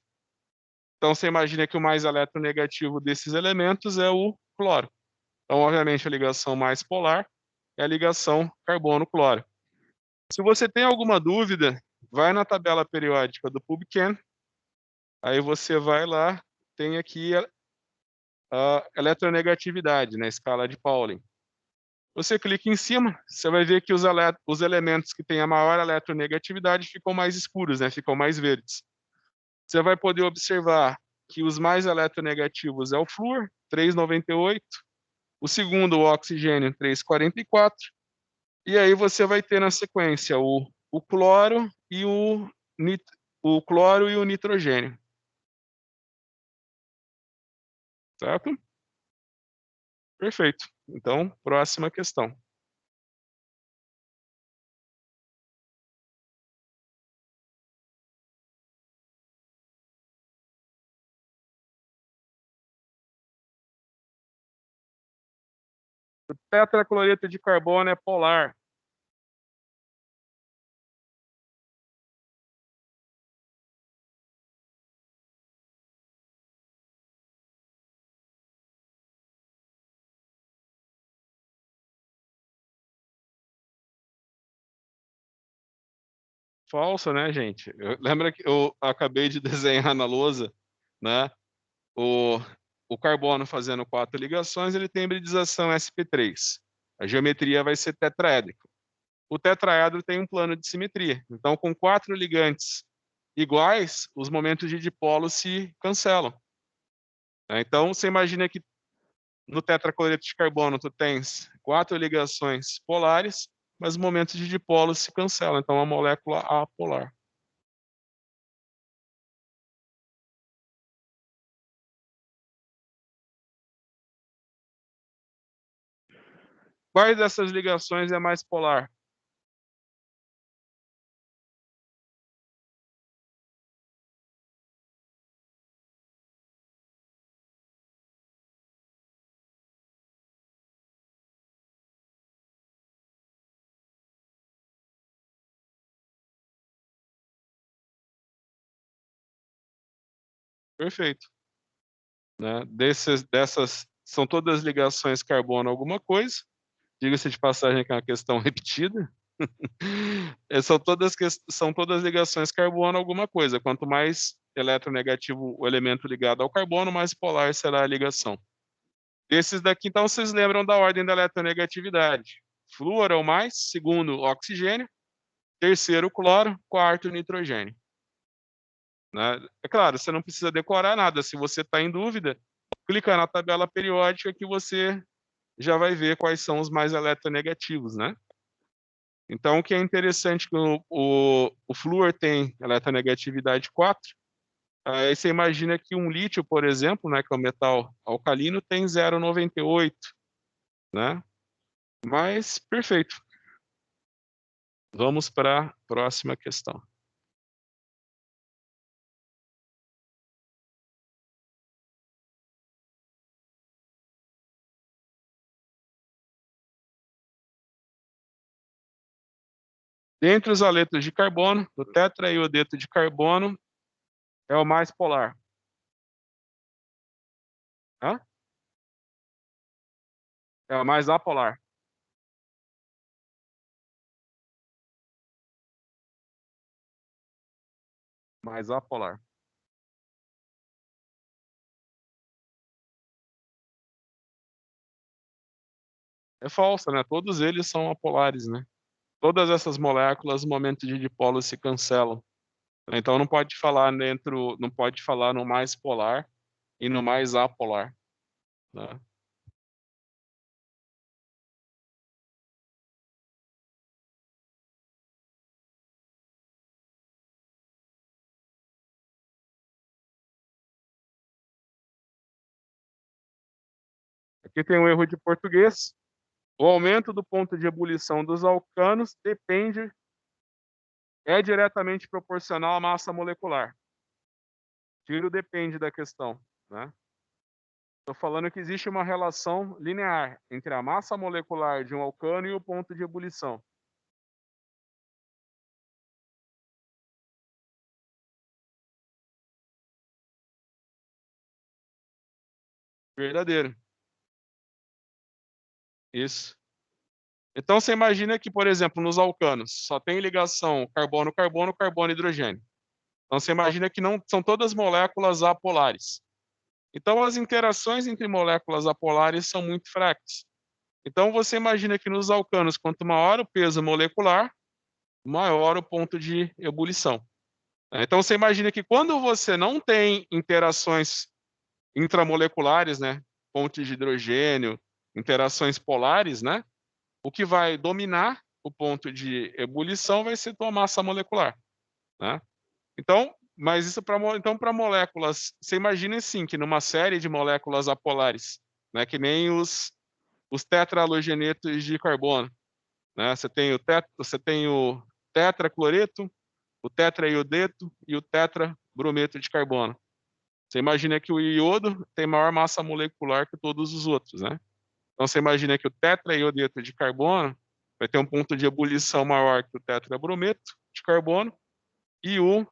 Então, você imagina que o mais eletronegativo desses elementos é o cloro. Então, obviamente, a ligação mais polar é a ligação carbono-cloro. Se você tem alguma dúvida, vai na tabela periódica do PubChem, aí você vai lá, tem aqui a eletronegatividade na escala de Pauling. Você clica em cima, você vai ver que os elementos que têm a maior eletronegatividade ficam mais escuros, né? Ficam mais verdes. Você vai poder observar que os mais eletronegativos é o flúor, 3,98, o segundo, o oxigênio, 3,44, e aí você vai ter na sequência o cloro e o cloro e o nitrogênio. Certo? Perfeito. Então, próxima questão. O tetracloreto de carbono é polar. Falso, né, gente? Lembra que eu acabei de desenhar na lousa, né? O, o carbono fazendo 4 ligações, ele tem hibridização sp3. A geometria vai ser tetraédrica. O tetraedro tem um plano de simetria. Então, com 4 ligantes iguais, os momentos de dipolo se cancelam. Então, você imagina que no tetracloreto de carbono tu tens 4 ligações polares, mas os momentos de dipolo se cancelam. Então, é uma molécula apolar. Quais dessas ligações é mais polar? Perfeito. Né? Dessas são todas ligações carbono alguma coisa. Diga-se de passagem que é uma questão repetida. São todas ligações carbono alguma coisa. Quanto mais eletronegativo o elemento ligado ao carbono, mais polar será a ligação. Esses daqui, então, vocês lembram da ordem da eletronegatividade. Flúor é o mais, segundo, oxigênio, terceiro, cloro, quarto, nitrogênio. Né? É claro, você não precisa decorar nada. Se você está em dúvida, clica na tabela periódica que você já vai ver quais são os mais eletronegativos, né? Então, o que é interessante que o flúor tem eletronegatividade 4, aí você imagina que um lítio, por exemplo, né, que é o metal alcalino, tem 0,98, né? Mas, perfeito. Vamos para a próxima questão. Dentre os aletos de carbono, o tetraiodeto de carbono é o mais polar. Hã? É o mais apolar. Mais apolar. É falsa, né? Todos eles são apolares, né? Todas essas moléculas, no momento de dipolo, se cancelam. Então não pode falar no mais polar e no mais apolar, né? Aqui tem um erro de português. O aumento do ponto de ebulição dos alcanos é diretamente proporcional à massa molecular. Tiro depende da questão, né? Estou falando que existe uma relação linear entre a massa molecular de um alcano e o ponto de ebulição. Verdadeiro. Isso. Então você imagina que, por exemplo, nos alcanos só tem ligação carbono-carbono, carbono-hidrogênio. Então você imagina que não são todas moléculas apolares. Então, as interações entre moléculas apolares são muito fracas. Então, você imagina que nos alcanos, quanto maior o peso molecular, maior o ponto de ebulição. Então, você imagina que quando você não tem interações intramoleculares, né, pontes de hidrogênio, interações polares, né, o que vai dominar o ponto de ebulição vai ser tua massa molecular, né? Então, mas isso para moléculas, você imagina assim, que numa série de moléculas apolares, né, que nem os tetrahalogenetos de carbono, né? Você tem o tetracloreto, o tetraiodeto e o tetrabrometo de carbono. Você imagina que o iodo tem maior massa molecular que todos os outros, né? Então você imagina que o tetraiodeto de carbono vai ter um ponto de ebulição maior que o tetrabrometo de carbono e o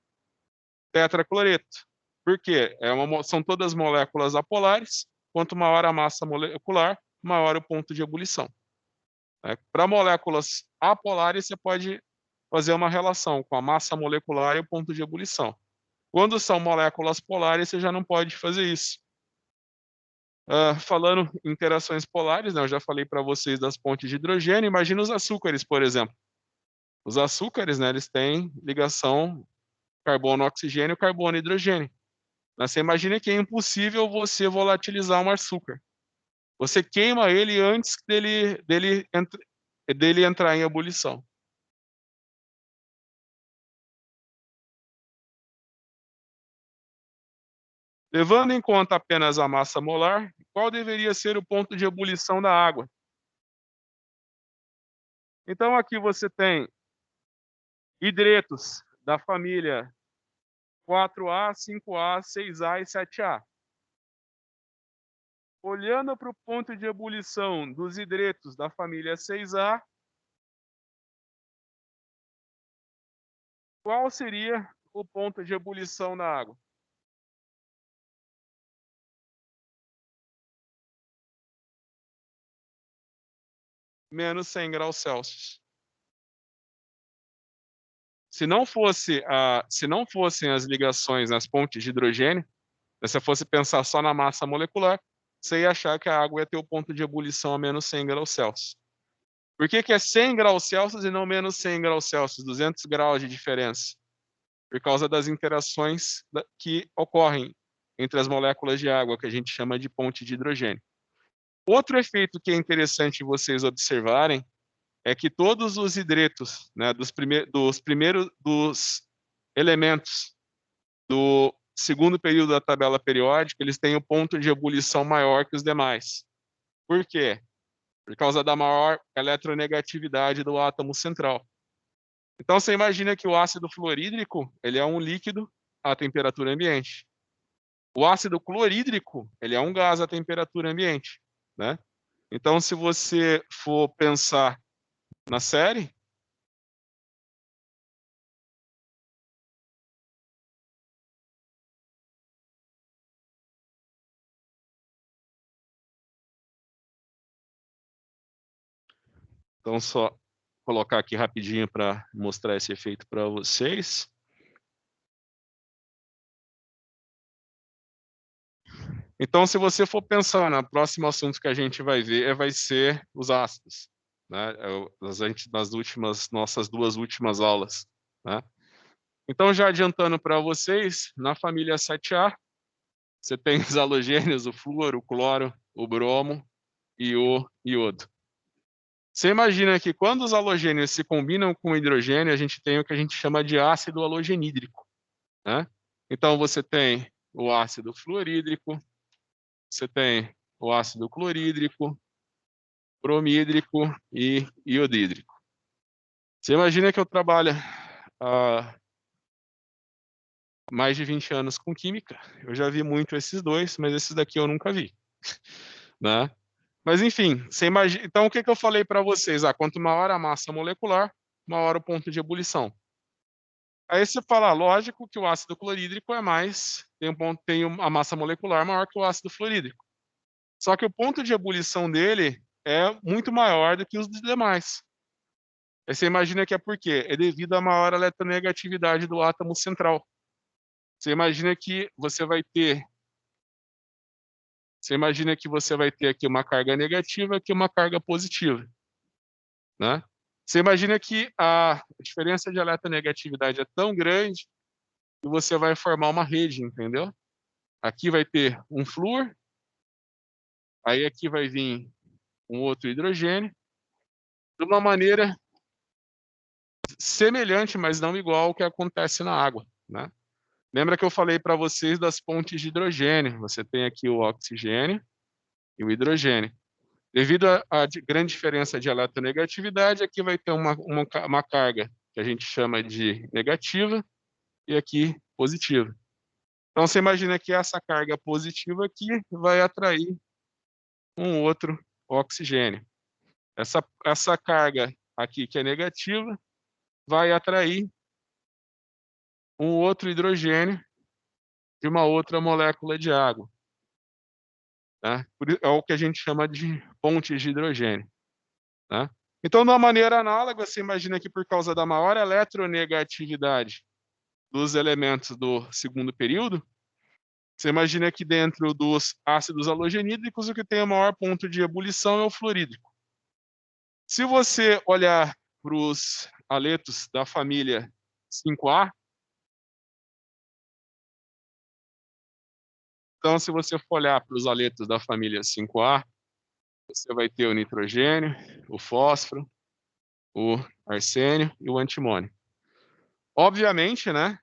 tetracloreto. Por quê? São todas moléculas apolares. Quanto maior a massa molecular, maior o ponto de ebulição. Para moléculas apolares, você pode fazer uma relação com a massa molecular e o ponto de ebulição. Quando são moléculas polares, você já não pode fazer isso. Falando em interações polares, né, eu já falei para vocês das pontes de hidrogênio. Imagina os açúcares, por exemplo. Os açúcares, né, eles têm ligação carbono-oxigênio, carbono-hidrogênio. Você imagina que é impossível você volatilizar um açúcar. Você queima ele antes dele entrar em ebulição. Levando em conta apenas a massa molar, qual deveria ser o ponto de ebulição da água? Então aqui você tem hidretos da família 4A, 5A, 6A e 7A. Olhando para o ponto de ebulição dos hidretos da família 6A, qual seria o ponto de ebulição da água? Menos 100 graus Celsius. Se não fossem as ligações nas pontes de hidrogênio, se você fosse pensar só na massa molecular, você ia achar que a água ia ter o ponto de ebulição a menos 100 graus Celsius. Por que é 100 graus Celsius e não menos 100 graus Celsius, 200 graus de diferença? Por causa das interações que ocorrem entre as moléculas de água, que a gente chama de ponte de hidrogênio. Outro efeito que é interessante vocês observarem é que todos os hidretos, né, dos elementos do segundo período da tabela periódica, eles têm o ponto de ebulição maior que os demais. Por quê? Por causa da maior eletronegatividade do átomo central. Então você imagina que o ácido fluorídrico, ele é um líquido à temperatura ambiente. O ácido clorídrico, ele é um gás à temperatura ambiente, né? Então se você for pensar na série, então só colocar aqui rapidinho para mostrar esse efeito para vocês. Então, se você for pensar no próximo assunto que a gente vai ver, vai ser os ácidos, né? Nas nossas duas últimas aulas, né? Então, já adiantando para vocês, na família 7A, você tem os halogênios, o flúor, o cloro, o bromo e o iodo. Você imagina que quando os halogênios se combinam com o hidrogênio, a gente tem o que a gente chama de ácido halogenídrico, né? Então, você tem o ácido fluorídrico, você tem o ácido clorídrico, bromídrico e iodídrico. Você imagina que eu trabalho há mais de 20 anos com química. Eu já vi muito esses dois, mas esses daqui eu nunca vi, né? Mas enfim, você imagina. Então o que eu falei para vocês? Quanto maior a massa molecular, maior o ponto de ebulição. Aí você fala, lógico que o ácido clorídrico tem a massa molecular maior que o ácido fluorídrico. Só que o ponto de ebulição dele é muito maior do que os demais. Aí você imagina que é por quê? É devido à maior eletronegatividade do átomo central. Você imagina que você vai ter Você imagina que você vai ter aqui uma carga negativa, aqui uma carga positiva, né. Você imagina que a diferença de eletronegatividade é tão grande que você vai formar uma rede, entendeu? Aqui vai ter um flúor, aí aqui vai vir um outro hidrogênio, de uma maneira semelhante, mas não igual ao que acontece na água, né. Lembra que eu falei para vocês das pontes de hidrogênio, você tem aqui o oxigênio e o hidrogênio. Devido à grande diferença de eletronegatividade, aqui vai ter uma carga que a gente chama de negativa e aqui positiva. Então você imagina que essa carga positiva aqui vai atrair um outro oxigênio. Essa carga aqui que é negativa vai atrair um outro hidrogênio de uma outra molécula de água, né. É o que a gente chama de pontes de hidrogênio, né. Então, de uma maneira análoga, você imagina que por causa da maior eletronegatividade dos elementos do segundo período, você imagina que dentro dos ácidos halogenídricos, o que tem o maior ponto de ebulição é o fluorídrico. Se você olhar para os aletos da família 5A, então se você for olhar para os aletos da família 5A, você vai ter o nitrogênio, o fósforo, o arsênio e o antimônio. Obviamente, né,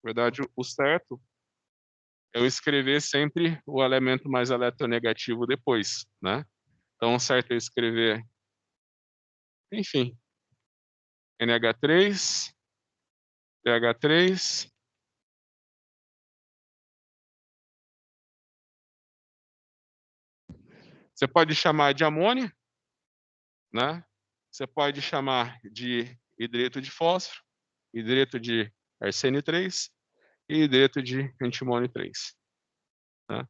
na verdade o certo é eu escrever sempre o elemento mais eletronegativo depois, né. Então o certo é eu escrever, enfim, NH3, PH3, você pode chamar de amônia, né, você pode chamar de hidreto de fósforo, hidreto de arsênio 3 e hidreto de antimônio 3, né.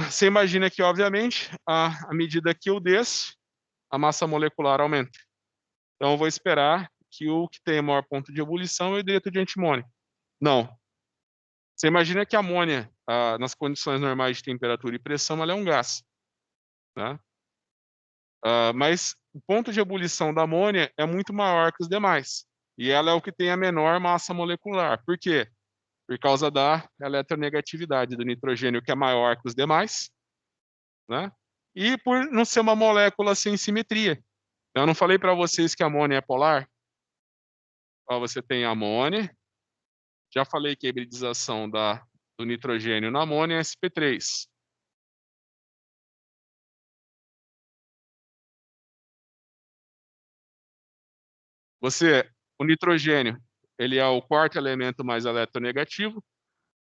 Você imagina que obviamente, à medida que eu desço, a massa molecular aumenta. Então eu vou esperar que o que tem o maior ponto de ebulição é o hidreto de antimônio. Não, você imagina que a amônia, nas condições normais de temperatura e pressão, ela é um gás, né. Mas o ponto de ebulição da amônia é muito maior que os demais, e ela é o que tem a menor massa molecular. Por quê? Por causa da eletronegatividade do nitrogênio, que é maior que os demais, né, e por não ser uma molécula sem simetria. Eu não falei para vocês que a amônia é polar? Ó, você tem a amônia, já falei que a hibridização do nitrogênio na amônia é sp3. Você o nitrogênio, ele é o quarto elemento mais eletronegativo,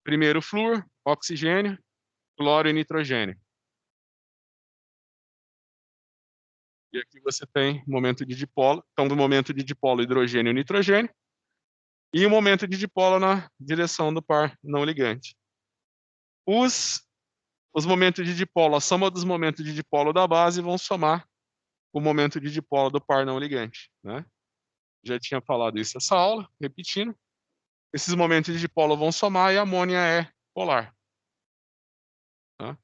primeiro flúor, oxigênio, cloro e nitrogênio. E aqui você tem momento de dipolo, então do momento de dipolo hidrogênio e nitrogênio, e o momento de dipolo na direção do par não ligante. Os os momentos de dipolo, a soma dos momentos de dipolo da base vão somar o momento de dipolo do par não ligante, né. Já tinha falado isso essa aula, repetindo. Esses momentos de dipolo vão somar e a amônia é polar, tá.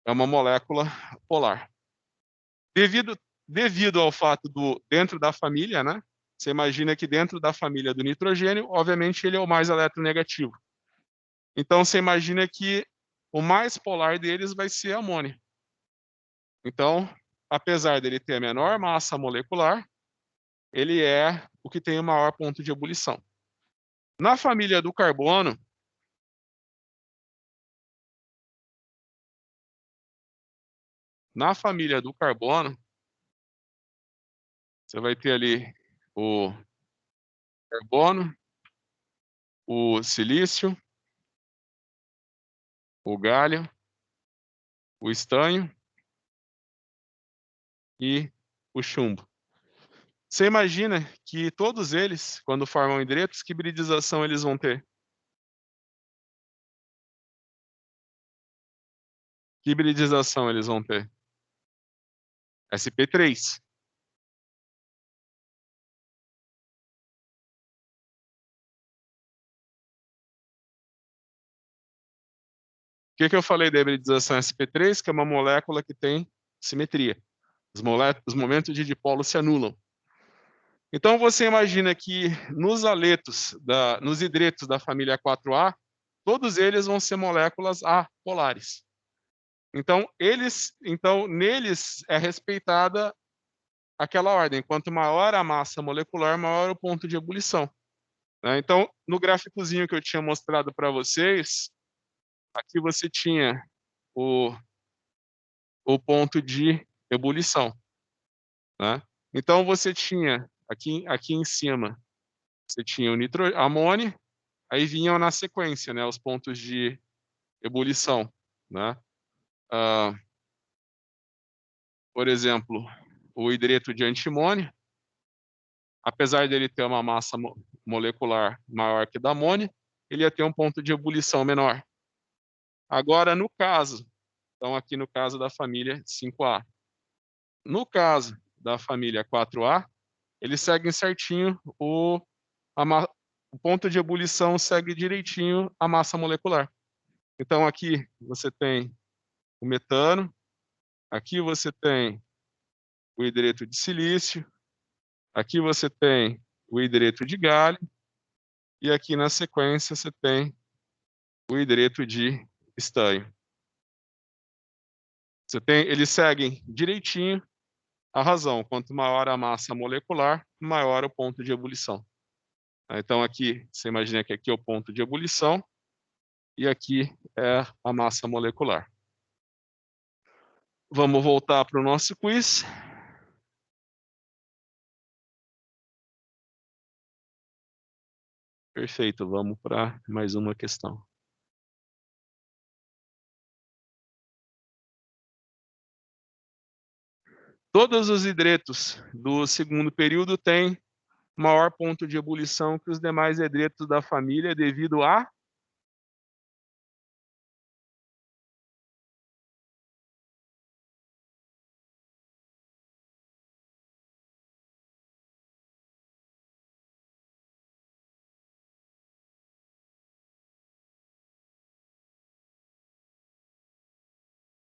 É uma molécula polar. Devido devido ao fato do dentro da família, né, você imagina que dentro da família do nitrogênio, obviamente ele é o mais eletronegativo. Então você imagina que o mais polar deles vai ser a amônia. Então, apesar dele ter a menor massa molecular, ele é o que tem o maior ponto de ebulição. Na família do carbono, na família do carbono, você vai ter ali o carbono, o silício, o gálio, o estanho e o chumbo. Você imagina que todos eles, quando formam hidretos, que hibridização eles vão ter? Que hibridização eles vão ter? sp3. que eu falei da hibridização sp3? Que é uma molécula que tem simetria. Os momentos de dipolo se anulam. Então, você imagina que nos nos hidretos da família 4A, todos eles vão ser moléculas apolares. Então, neles é respeitada aquela ordem. Quanto maior a massa molecular, maior o ponto de ebulição, né? Então, no gráficozinho que eu tinha mostrado para vocês, aqui você tinha o ponto de ebulição, né? Então, você tinha, aqui em cima, você tinha o amônio, aí vinham na sequência, né, os pontos de ebulição, né? Por exemplo, o hidreto de antimônio, apesar dele ter uma massa molecular maior que da amônia, ele ia ter um ponto de ebulição menor. Agora, então aqui no caso da família 5A. No caso da família 4A, eles seguem certinho o ponto de ebulição segue direitinho a massa molecular. Então aqui você tem o metano, aqui você tem o hidreto de silício, aqui você tem o hidreto de galho, e aqui na sequência você tem o hidreto de estanho. Eles seguem direitinho a razão. Quanto maior a massa molecular, maior o ponto de ebulição. Então aqui, você imagina que aqui é o ponto de ebulição e aqui é a massa molecular. Vamos voltar para o nosso quiz. Perfeito, vamos para mais uma questão. Todos os hidretos do segundo período têm maior ponto de ebulição que os demais hidretos da família devido a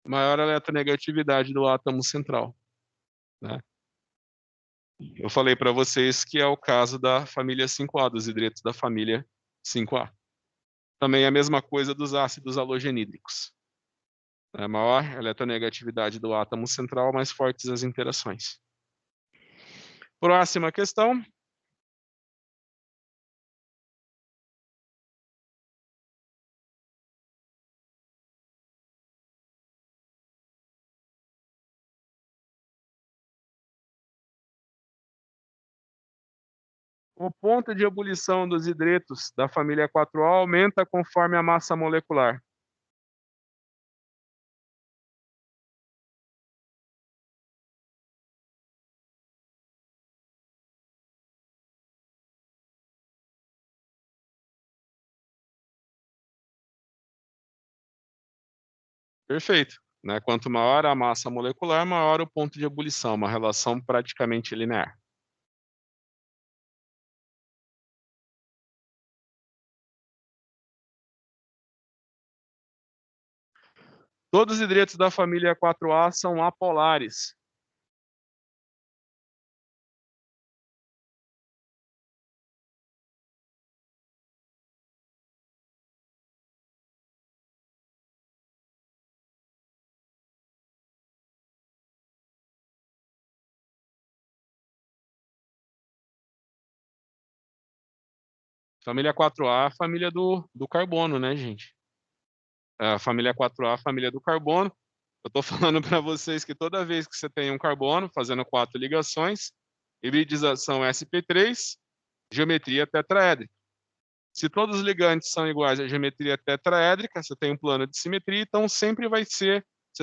maior eletronegatividade do átomo central, né? Eu falei para vocês que é o caso da família 5A, dos hidretos da família 5A. Também é a mesma coisa dos ácidos halogenídricos. É maior eletronegatividade do átomo central, mais fortes as interações. Próxima questão. O ponto de ebulição dos hidretos da família 4A aumenta conforme a massa molecular. Perfeito, né? Quanto maior a massa molecular, maior o ponto de ebulição, uma relação praticamente linear. Todos os hidretos da família 4A são apolares. Família 4A, família do carbono, né, gente? A família 4A, a família do carbono. Eu estou falando para vocês que toda vez que você tem um carbono, fazendo 4 ligações, hibridização sp3, geometria tetraédrica. Se todos os ligantes são iguais à geometria tetraédrica, você tem um plano de simetria, então você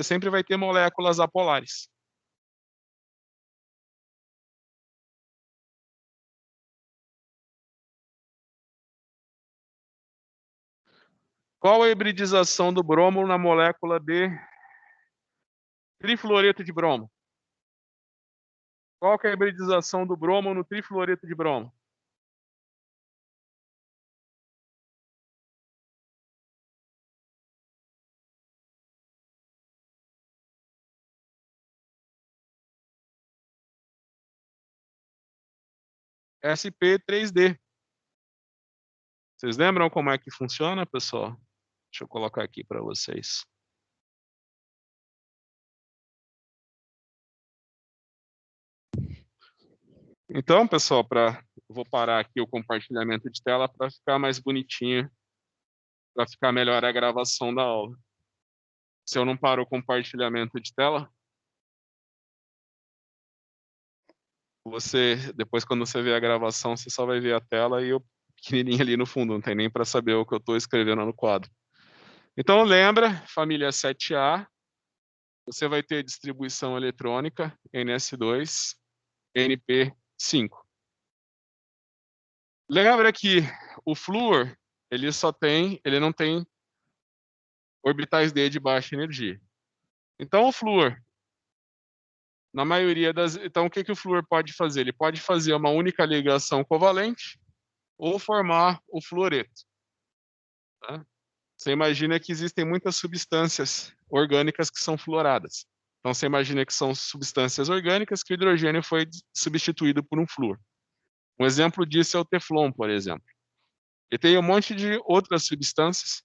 sempre vai ter moléculas apolares. Qual a hibridização do bromo na molécula de trifluoreto de bromo? Qual que é a hibridização do bromo no trifluoreto de bromo? sp3d. Vocês lembram como é que funciona, pessoal? Deixa eu colocar aqui para vocês. Então, pessoal, vou parar aqui o compartilhamento de tela para ficar mais bonitinho, para ficar melhor a gravação da aula. Se eu não paro o compartilhamento de tela, depois quando você ver a gravação, você só vai ver a tela e o pequenininho ali no fundo, não tem nem para saber o que eu estou escrevendo no quadro. Então, lembra, família 7A, você vai ter distribuição eletrônica NS2, NP5. Lembra que o flúor, ele não tem orbitais D de baixa energia. Então, o flúor, na maioria das... Então, o que o flúor pode fazer? Ele pode fazer uma única ligação covalente ou formar o fluoreto. Tá? Você imagina que existem muitas substâncias orgânicas que são fluoradas. Então, você imagina que são substâncias orgânicas que o hidrogênio foi substituído por um flúor. Um exemplo disso é o teflon, por exemplo. E tem um monte de outras substâncias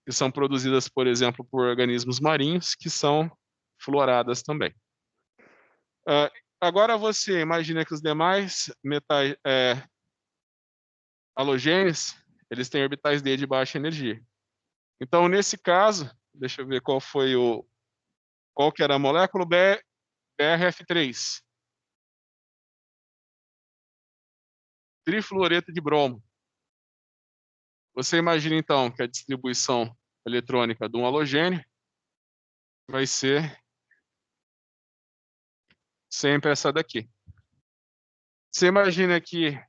que são produzidas, por exemplo, por organismos marinhos, que são fluoradas também. Agora você imagina que os demais metais, halogênios, eles têm orbitais D de baixa energia. Então, nesse caso, deixa eu ver qual que era a molécula, BRF3. Trifluoreto de bromo. Você imagina, então, que a distribuição eletrônica de um halogênio vai ser sempre essa daqui. Você imagina que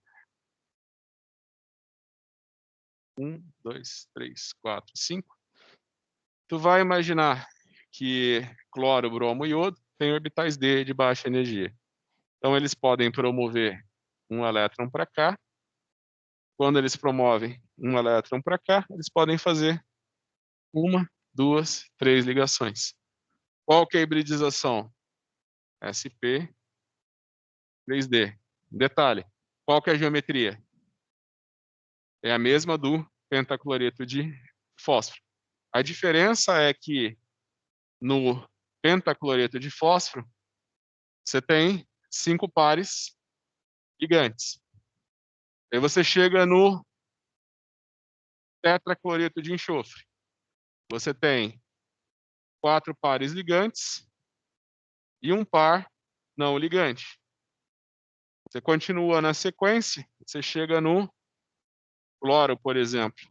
1, 2, 3, 4, 5. Tu vai imaginar que cloro, bromo e iodo têm orbitais D de baixa energia. Então, eles podem promover um elétron para cá. Quando eles promovem um elétron para cá, eles podem fazer 1, 2, 3 ligações. Qual que é a hibridização? sp3d. Detalhe, qual que é a geometria? É a mesma do pentacloreto de fósforo. A diferença é que no pentacloreto de fósforo, você tem 5 pares ligantes. Aí você chega no tetracloreto de enxofre. Você tem 4 pares ligantes e um par não ligante. Você continua na sequência, você chega no cloro, por exemplo.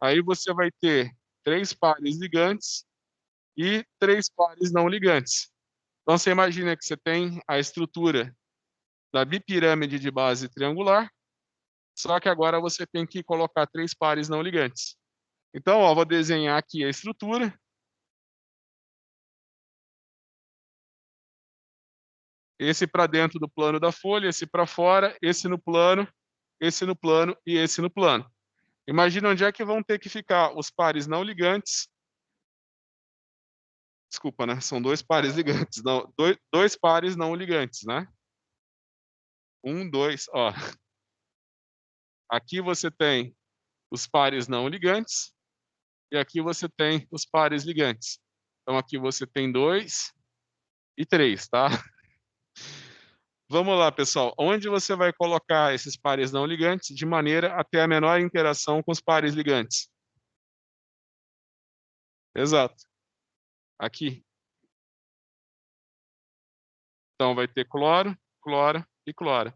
Aí você vai ter 3 pares ligantes e 3 pares não ligantes. Então você imagina que você tem a estrutura da bipirâmide de base triangular, só que agora você tem que colocar 3 pares não ligantes. Então, ó, vou desenhar aqui a estrutura. Esse para dentro do plano da folha, esse para fora, esse no plano, esse no plano e esse no plano. Imagina onde é que vão ter que ficar os pares não ligantes. Desculpa, né? São 2 pares ligantes, não, dois pares não ligantes, né? 1, 2, ó. Aqui você tem os pares não ligantes e aqui você tem os pares ligantes. Então aqui você tem 2 e 3, tá? Vamos lá, pessoal. Onde você vai colocar esses pares não ligantes de maneira a ter a menor interação com os pares ligantes? Exato. Aqui. Então vai ter cloro, cloro e cloro.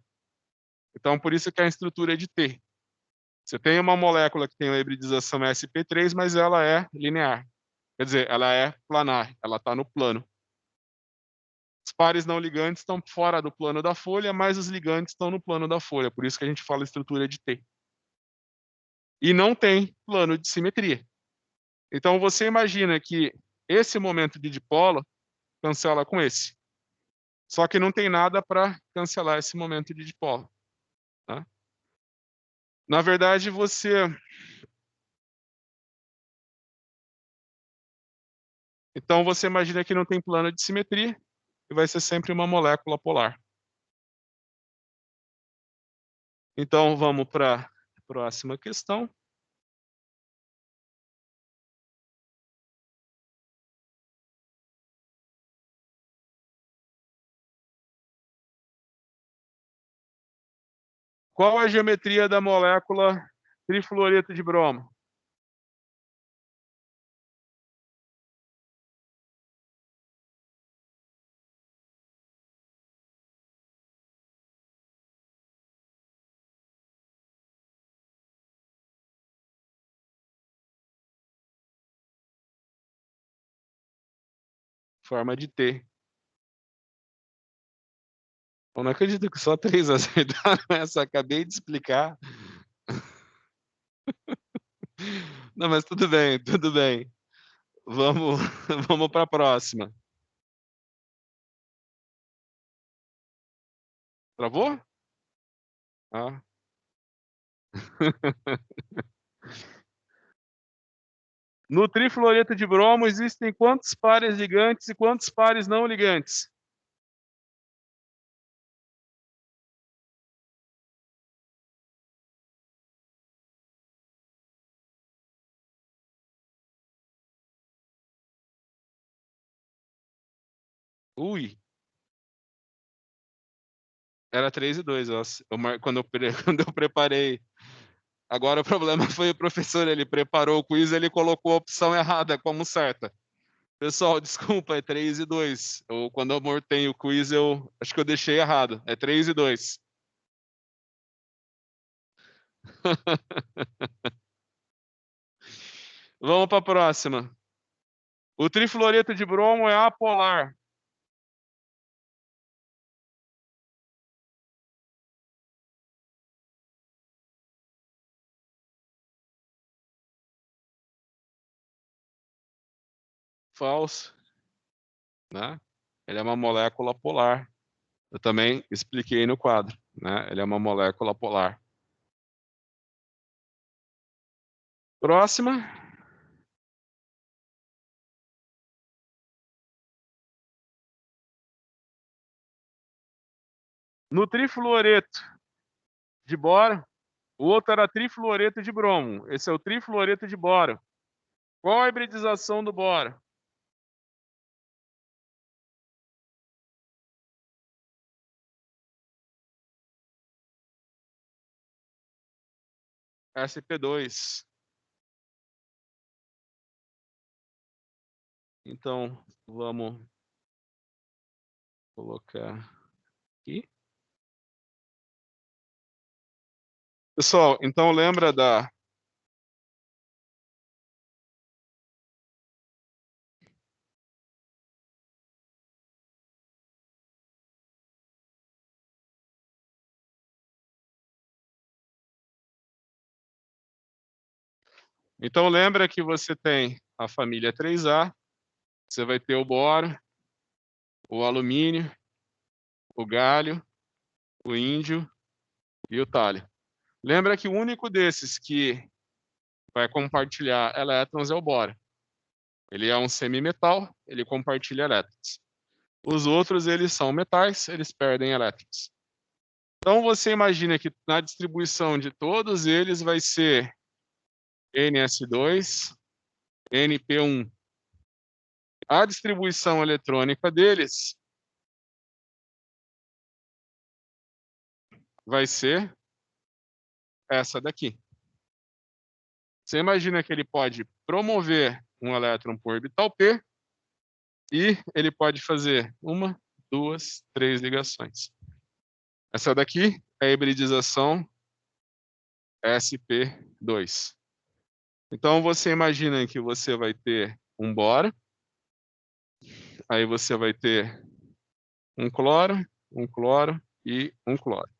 Então por isso que a estrutura é de T. Você tem uma molécula que tem uma hibridização sp3, mas ela é linear. Quer dizer, ela é planar, ela está no plano. Os pares não ligantes estão fora do plano da folha, mas os ligantes estão no plano da folha. Por isso que a gente fala estrutura de T. E não tem plano de simetria. Então você imagina que esse momento de dipolo cancela com esse. Só que não tem nada para cancelar esse momento de dipolo. Tá? Na verdade, Então você imagina que não tem plano de simetria e vai ser sempre uma molécula polar. Então vamos para a próxima questão. Qual a geometria da molécula trifluoreto de bromo? Forma de T. Eu não acredito que só 3 acertaram essa, acabei de explicar. Não, mas tudo bem, tudo bem. Vamos, vamos para a próxima. Travou? Ah. No trifluoreto de bromo existem quantos pares ligantes e quantos pares não ligantes? Ui, era 3 e 2. Quando eu preparei. Agora o problema foi o professor, ele preparou o quiz, ele colocou a opção errada como certa. Pessoal, desculpa, é 3 e 2. Quando eu amortei o quiz, eu acho que eu deixei errado. É 3 e 2. Vamos para a próxima. O trifluoreto de bromo é apolar. Falso, né? Ele é uma molécula polar. Eu também expliquei no quadro, né? Ele é uma molécula polar. Próxima. No trifluoreto de boro, o outro era trifluoreto de bromo. Esse é o trifluoreto de boro. Qual a hibridização do boro? sp2. Então, vamos colocar aqui. Pessoal, então lembra da... Então lembra que você tem a família 3A, você vai ter o boro, o alumínio, o galho, o índio e o tálio. Lembra que o único desses que vai compartilhar elétrons é o boro. Ele é um semimetal, ele compartilha elétrons. Os outros, eles são metais, eles perdem elétrons. Então, você imagina que na distribuição de todos eles vai ser NS2, NP1. A distribuição eletrônica deles vai ser essa daqui. Você imagina que ele pode promover um elétron por orbital P e ele pode fazer 1, 2, 3 ligações. Essa daqui é a hibridização sp2. Então você imagina que você vai ter um boro, aí você vai ter um cloro e um cloro.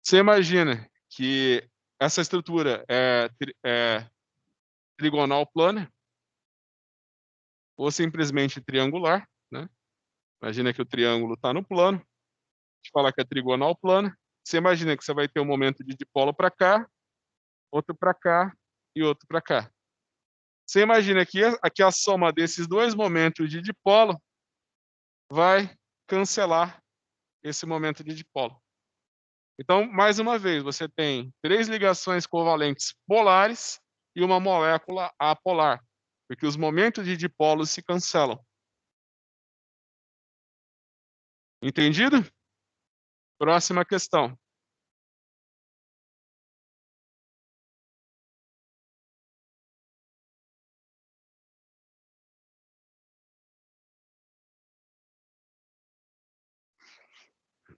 Você imagina que essa estrutura é trigonal plana ou simplesmente triangular, né? Imagina que o triângulo está no plano, a gente fala que é trigonal plana. Você imagina que você vai ter um momento de dipolo para cá, outro para cá e outro para cá. Você imagina que aqui a soma desses dois momentos de dipolo vai cancelar esse momento de dipolo. Então, mais uma vez, você tem 3 ligações covalentes polares e uma molécula apolar, porque os momentos de dipolos se cancelam. Entendido? Próxima questão.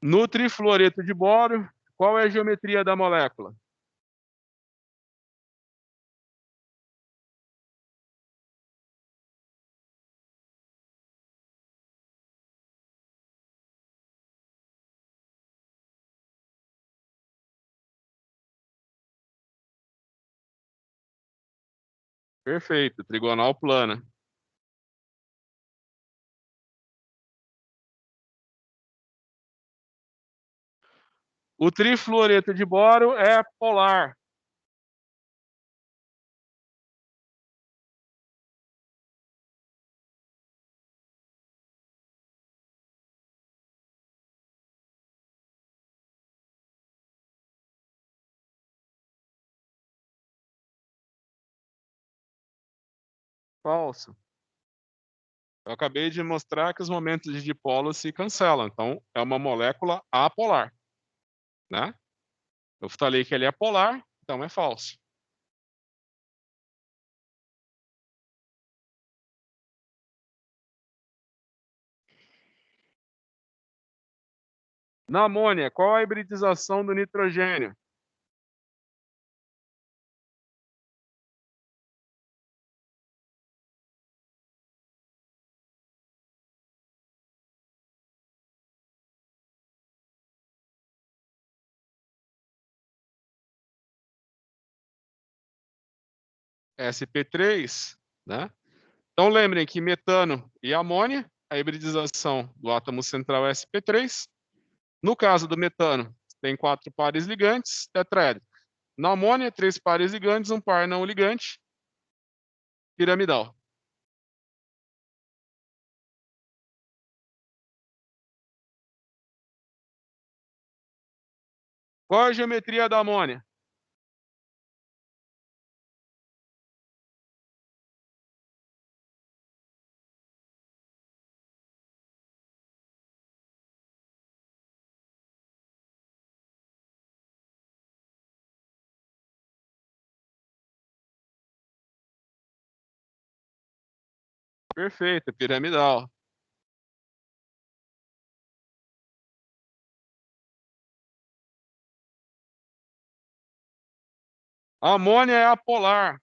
No trifluoreto de bório, qual é a geometria da molécula? Perfeito, trigonal plana. O trifluoreto de bório é polar. Falso. Eu acabei de mostrar que os momentos de dipolo se cancelam, então é uma molécula apolar, né? Eu falei que ele é polar, então é falso. Na amônia, qual a hibridização do nitrogênio? sp3, né? Então lembrem que metano e amônia, a hibridização do átomo central é sp3. No caso do metano, tem 4 pares ligantes, tetraédrico. Na amônia, 3 pares ligantes, um par não ligante, piramidal. Qual a geometria da amônia? Perfeito, piramidal. A amônia é apolar.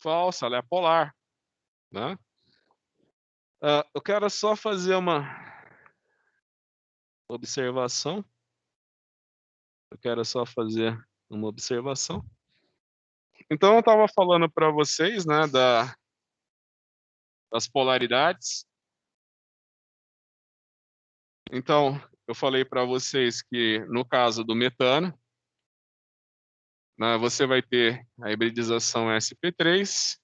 Falsa, ela é polar, né? Eu quero só fazer uma observação. Eu quero só fazer uma observação. Então, eu estava falando para vocês, né, das polaridades. Então, eu falei para vocês que no caso do metano, né, você vai ter a hibridização sp3,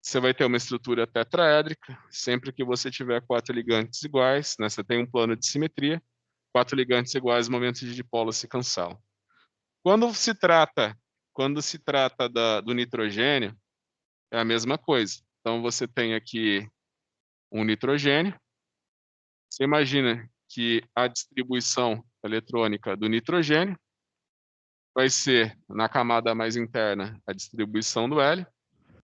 você vai ter uma estrutura tetraédrica, sempre que você tiver 4 ligantes iguais, né, você tem um plano de simetria, 4 ligantes iguais, momentos de dipolo se cancelam. Quando se trata, do nitrogênio, é a mesma coisa. Então, você tem aqui um nitrogênio. Você imagina que a distribuição eletrônica do nitrogênio vai ser, na camada mais interna, a distribuição do hélio.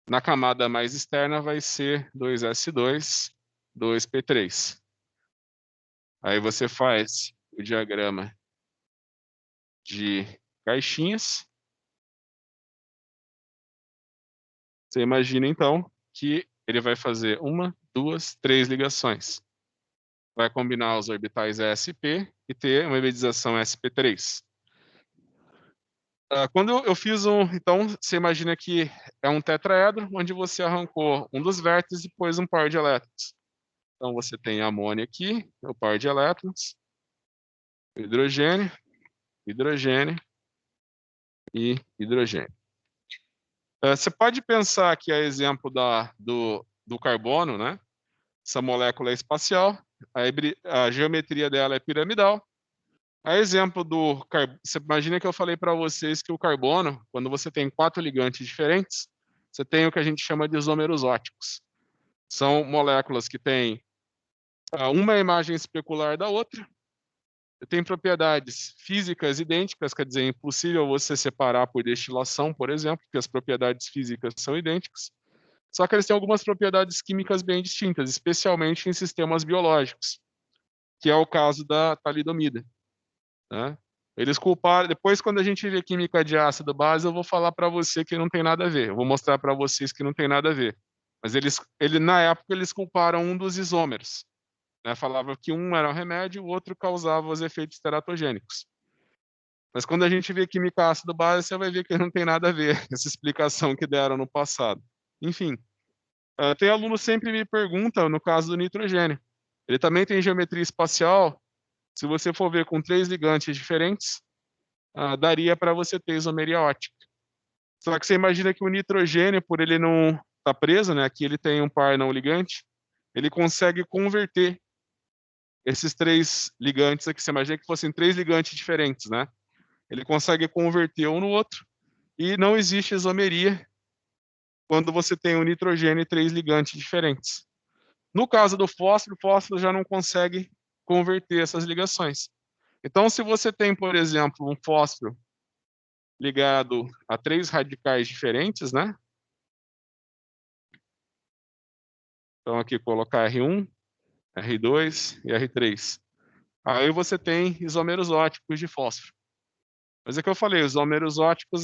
Na camada mais externa vai ser 2s2, 2p3. Aí você faz o diagrama de caixinhas. Você imagina, então, que ele vai fazer 1, 2, 3 ligações. Vai combinar os orbitais sp e ter uma hibridização sp3. Quando eu fiz então, você imagina que é um tetraedro, onde você arrancou um dos vértices e pôs um par de elétrons. Então, você tem amônio aqui, o par de elétrons, hidrogênio, hidrogênio e hidrogênio. Você pode pensar que é exemplo do carbono, né? Essa molécula é espacial, a geometria dela é piramidal. A exemplo do carbono, você imagina que eu falei para vocês que o carbono, quando você tem 4 ligantes diferentes, você tem o que a gente chama de isômeros óticos. São moléculas que têm uma imagem especular da outra, tem propriedades físicas idênticas, quer dizer, é impossível você separar por destilação, por exemplo, porque as propriedades físicas são idênticas. Só que eles têm algumas propriedades químicas bem distintas, especialmente em sistemas biológicos, que é o caso da talidomida, né? Eles culparam, depois quando a gente vê química de ácido base, eu vou falar para você que não tem nada a ver, eu vou mostrar para vocês que não tem nada a ver. Mas na época eles culparam um dos isômeros, né? Falava que um era um remédio, o outro causava os efeitos teratogênicos. Mas quando a gente vê química ácido base, você vai ver que não tem nada a ver essa explicação que deram no passado. Enfim, tem aluno sempre me pergunta, no caso do nitrogênio, ele também tem geometria espacial. Se você for ver com 3 ligantes diferentes, daria para você ter isomeria ótica. Só que você imagina que o nitrogênio, por ele não estar tá preso, né? Aqui ele tem um par não ligante, ele consegue converter esses 3 ligantes aqui. Você imagina que fossem 3 ligantes diferentes, né? Ele consegue converter um no outro e não existe isomeria quando você tem o nitrogênio e 3 ligantes diferentes. No caso do fósforo, o fósforo já não consegue converter essas ligações. Então, se você tem, por exemplo, um fósforo ligado a 3 radicais diferentes, né? Então, aqui colocar R1, R2 e R3. Aí você tem isômeros óticos de fósforo. Mas é que eu falei, os isômeros óticos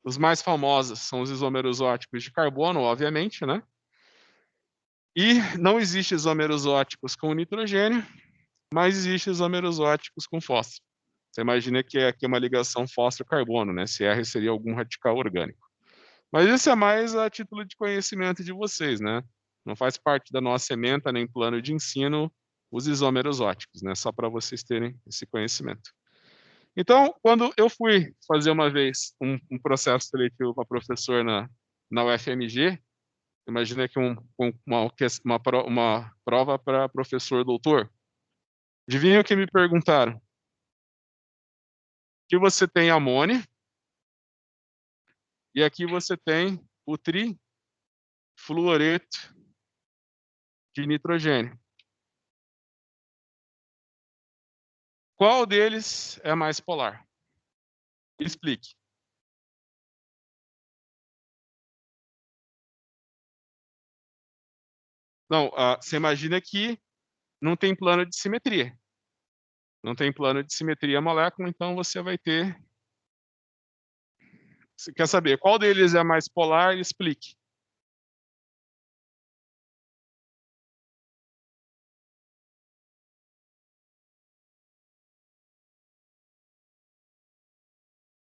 os mais famosos são os isômeros óticos de carbono, obviamente, né? E não existe isômeros óticos com nitrogênio, mas existe isômeros óticos com fósforo. Você imagina que aqui é uma ligação fósforo-carbono, né? Se R seria algum radical orgânico. Mas isso é mais a título de conhecimento de vocês, né? Não faz parte da nossa ementa nem plano de ensino os isômeros óticos, né? Só para vocês terem esse conhecimento. Então, quando eu fui fazer uma vez um processo seletivo para professor na UFMG, imagina que uma prova para professor doutor. Adivinha o que me perguntaram? Aqui você tem amônia e aqui você tem o trifluoreto de nitrogênio. Qual deles é mais polar? Explique. Não, você imagina que não tem plano de simetria. Não tem plano de simetria molécula, então você vai ter. Você quer saber qual deles é mais polar? Explique.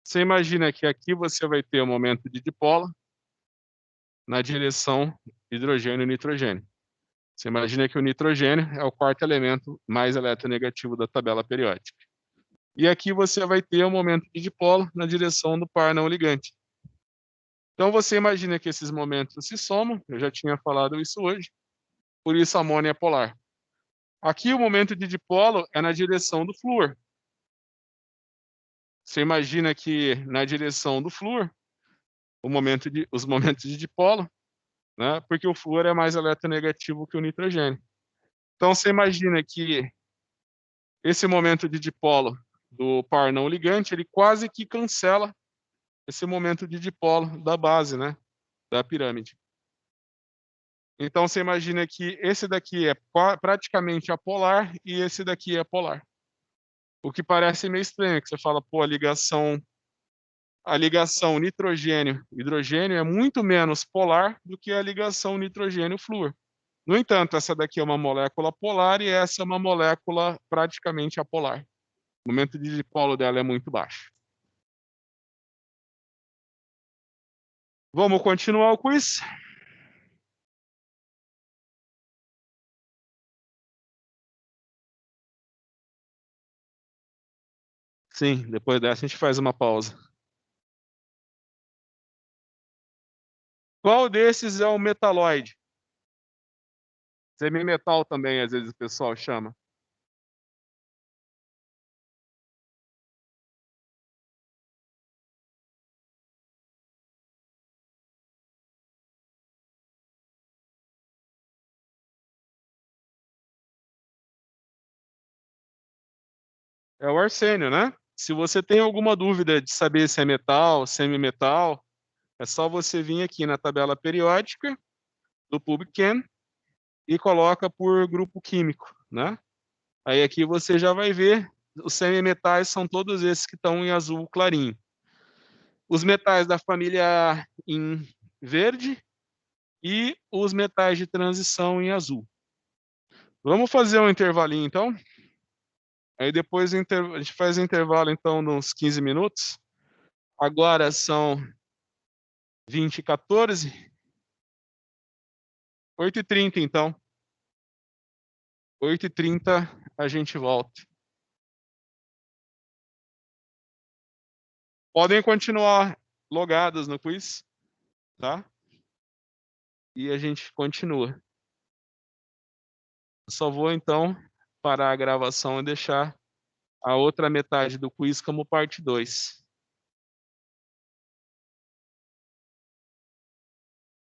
Você imagina que aqui você vai ter o momento de dipolo na direção hidrogênio-nitrogênio. Você imagina que o nitrogênio é o quarto elemento mais eletronegativo da tabela periódica. E aqui você vai ter o momento de dipolo na direção do par não ligante. Então você imagina que esses momentos se somam, eu já tinha falado isso hoje, por isso a amônia é polar. Aqui o momento de dipolo é na direção do flúor. Você imagina que na direção do flúor, os momentos de dipolo, né, porque o flúor é mais eletronegativo que o nitrogênio. Então você imagina que esse momento de dipolo do par não ligante, ele quase que cancela esse momento de dipolo da base, né, da pirâmide. Então você imagina que esse daqui é praticamente apolar e esse daqui é polar. O que parece meio estranho, que você fala, pô, a ligação nitrogênio-hidrogênio é muito menos polar do que a ligação nitrogênio-flúor. No entanto, essa daqui é uma molécula polar e essa é uma molécula praticamente apolar. O momento de dipolo dela é muito baixo. Vamos continuar o quiz? Sim, depois dessa a gente faz uma pausa. Qual desses é o metalóide? Semimetal também, às vezes o pessoal chama. É o arsênio, né? Se você tem alguma dúvida de saber se é metal, semimetal, é só você vir aqui na tabela periódica do PubChem e coloca por grupo químico, né? Aí aqui você já vai ver, os semimetais são todos esses que estão em azul clarinho. Os metais da família em verde e os metais de transição em azul. Vamos fazer um intervalinho então? Aí depois a gente faz o intervalo então de uns 15 minutos. Agora são 20h14, 8h30 então. 8h30 a gente volta. Podem continuar logados no quiz, tá? E a gente continua. Só vou então parar a gravação e deixar a outra metade do quiz como parte 2.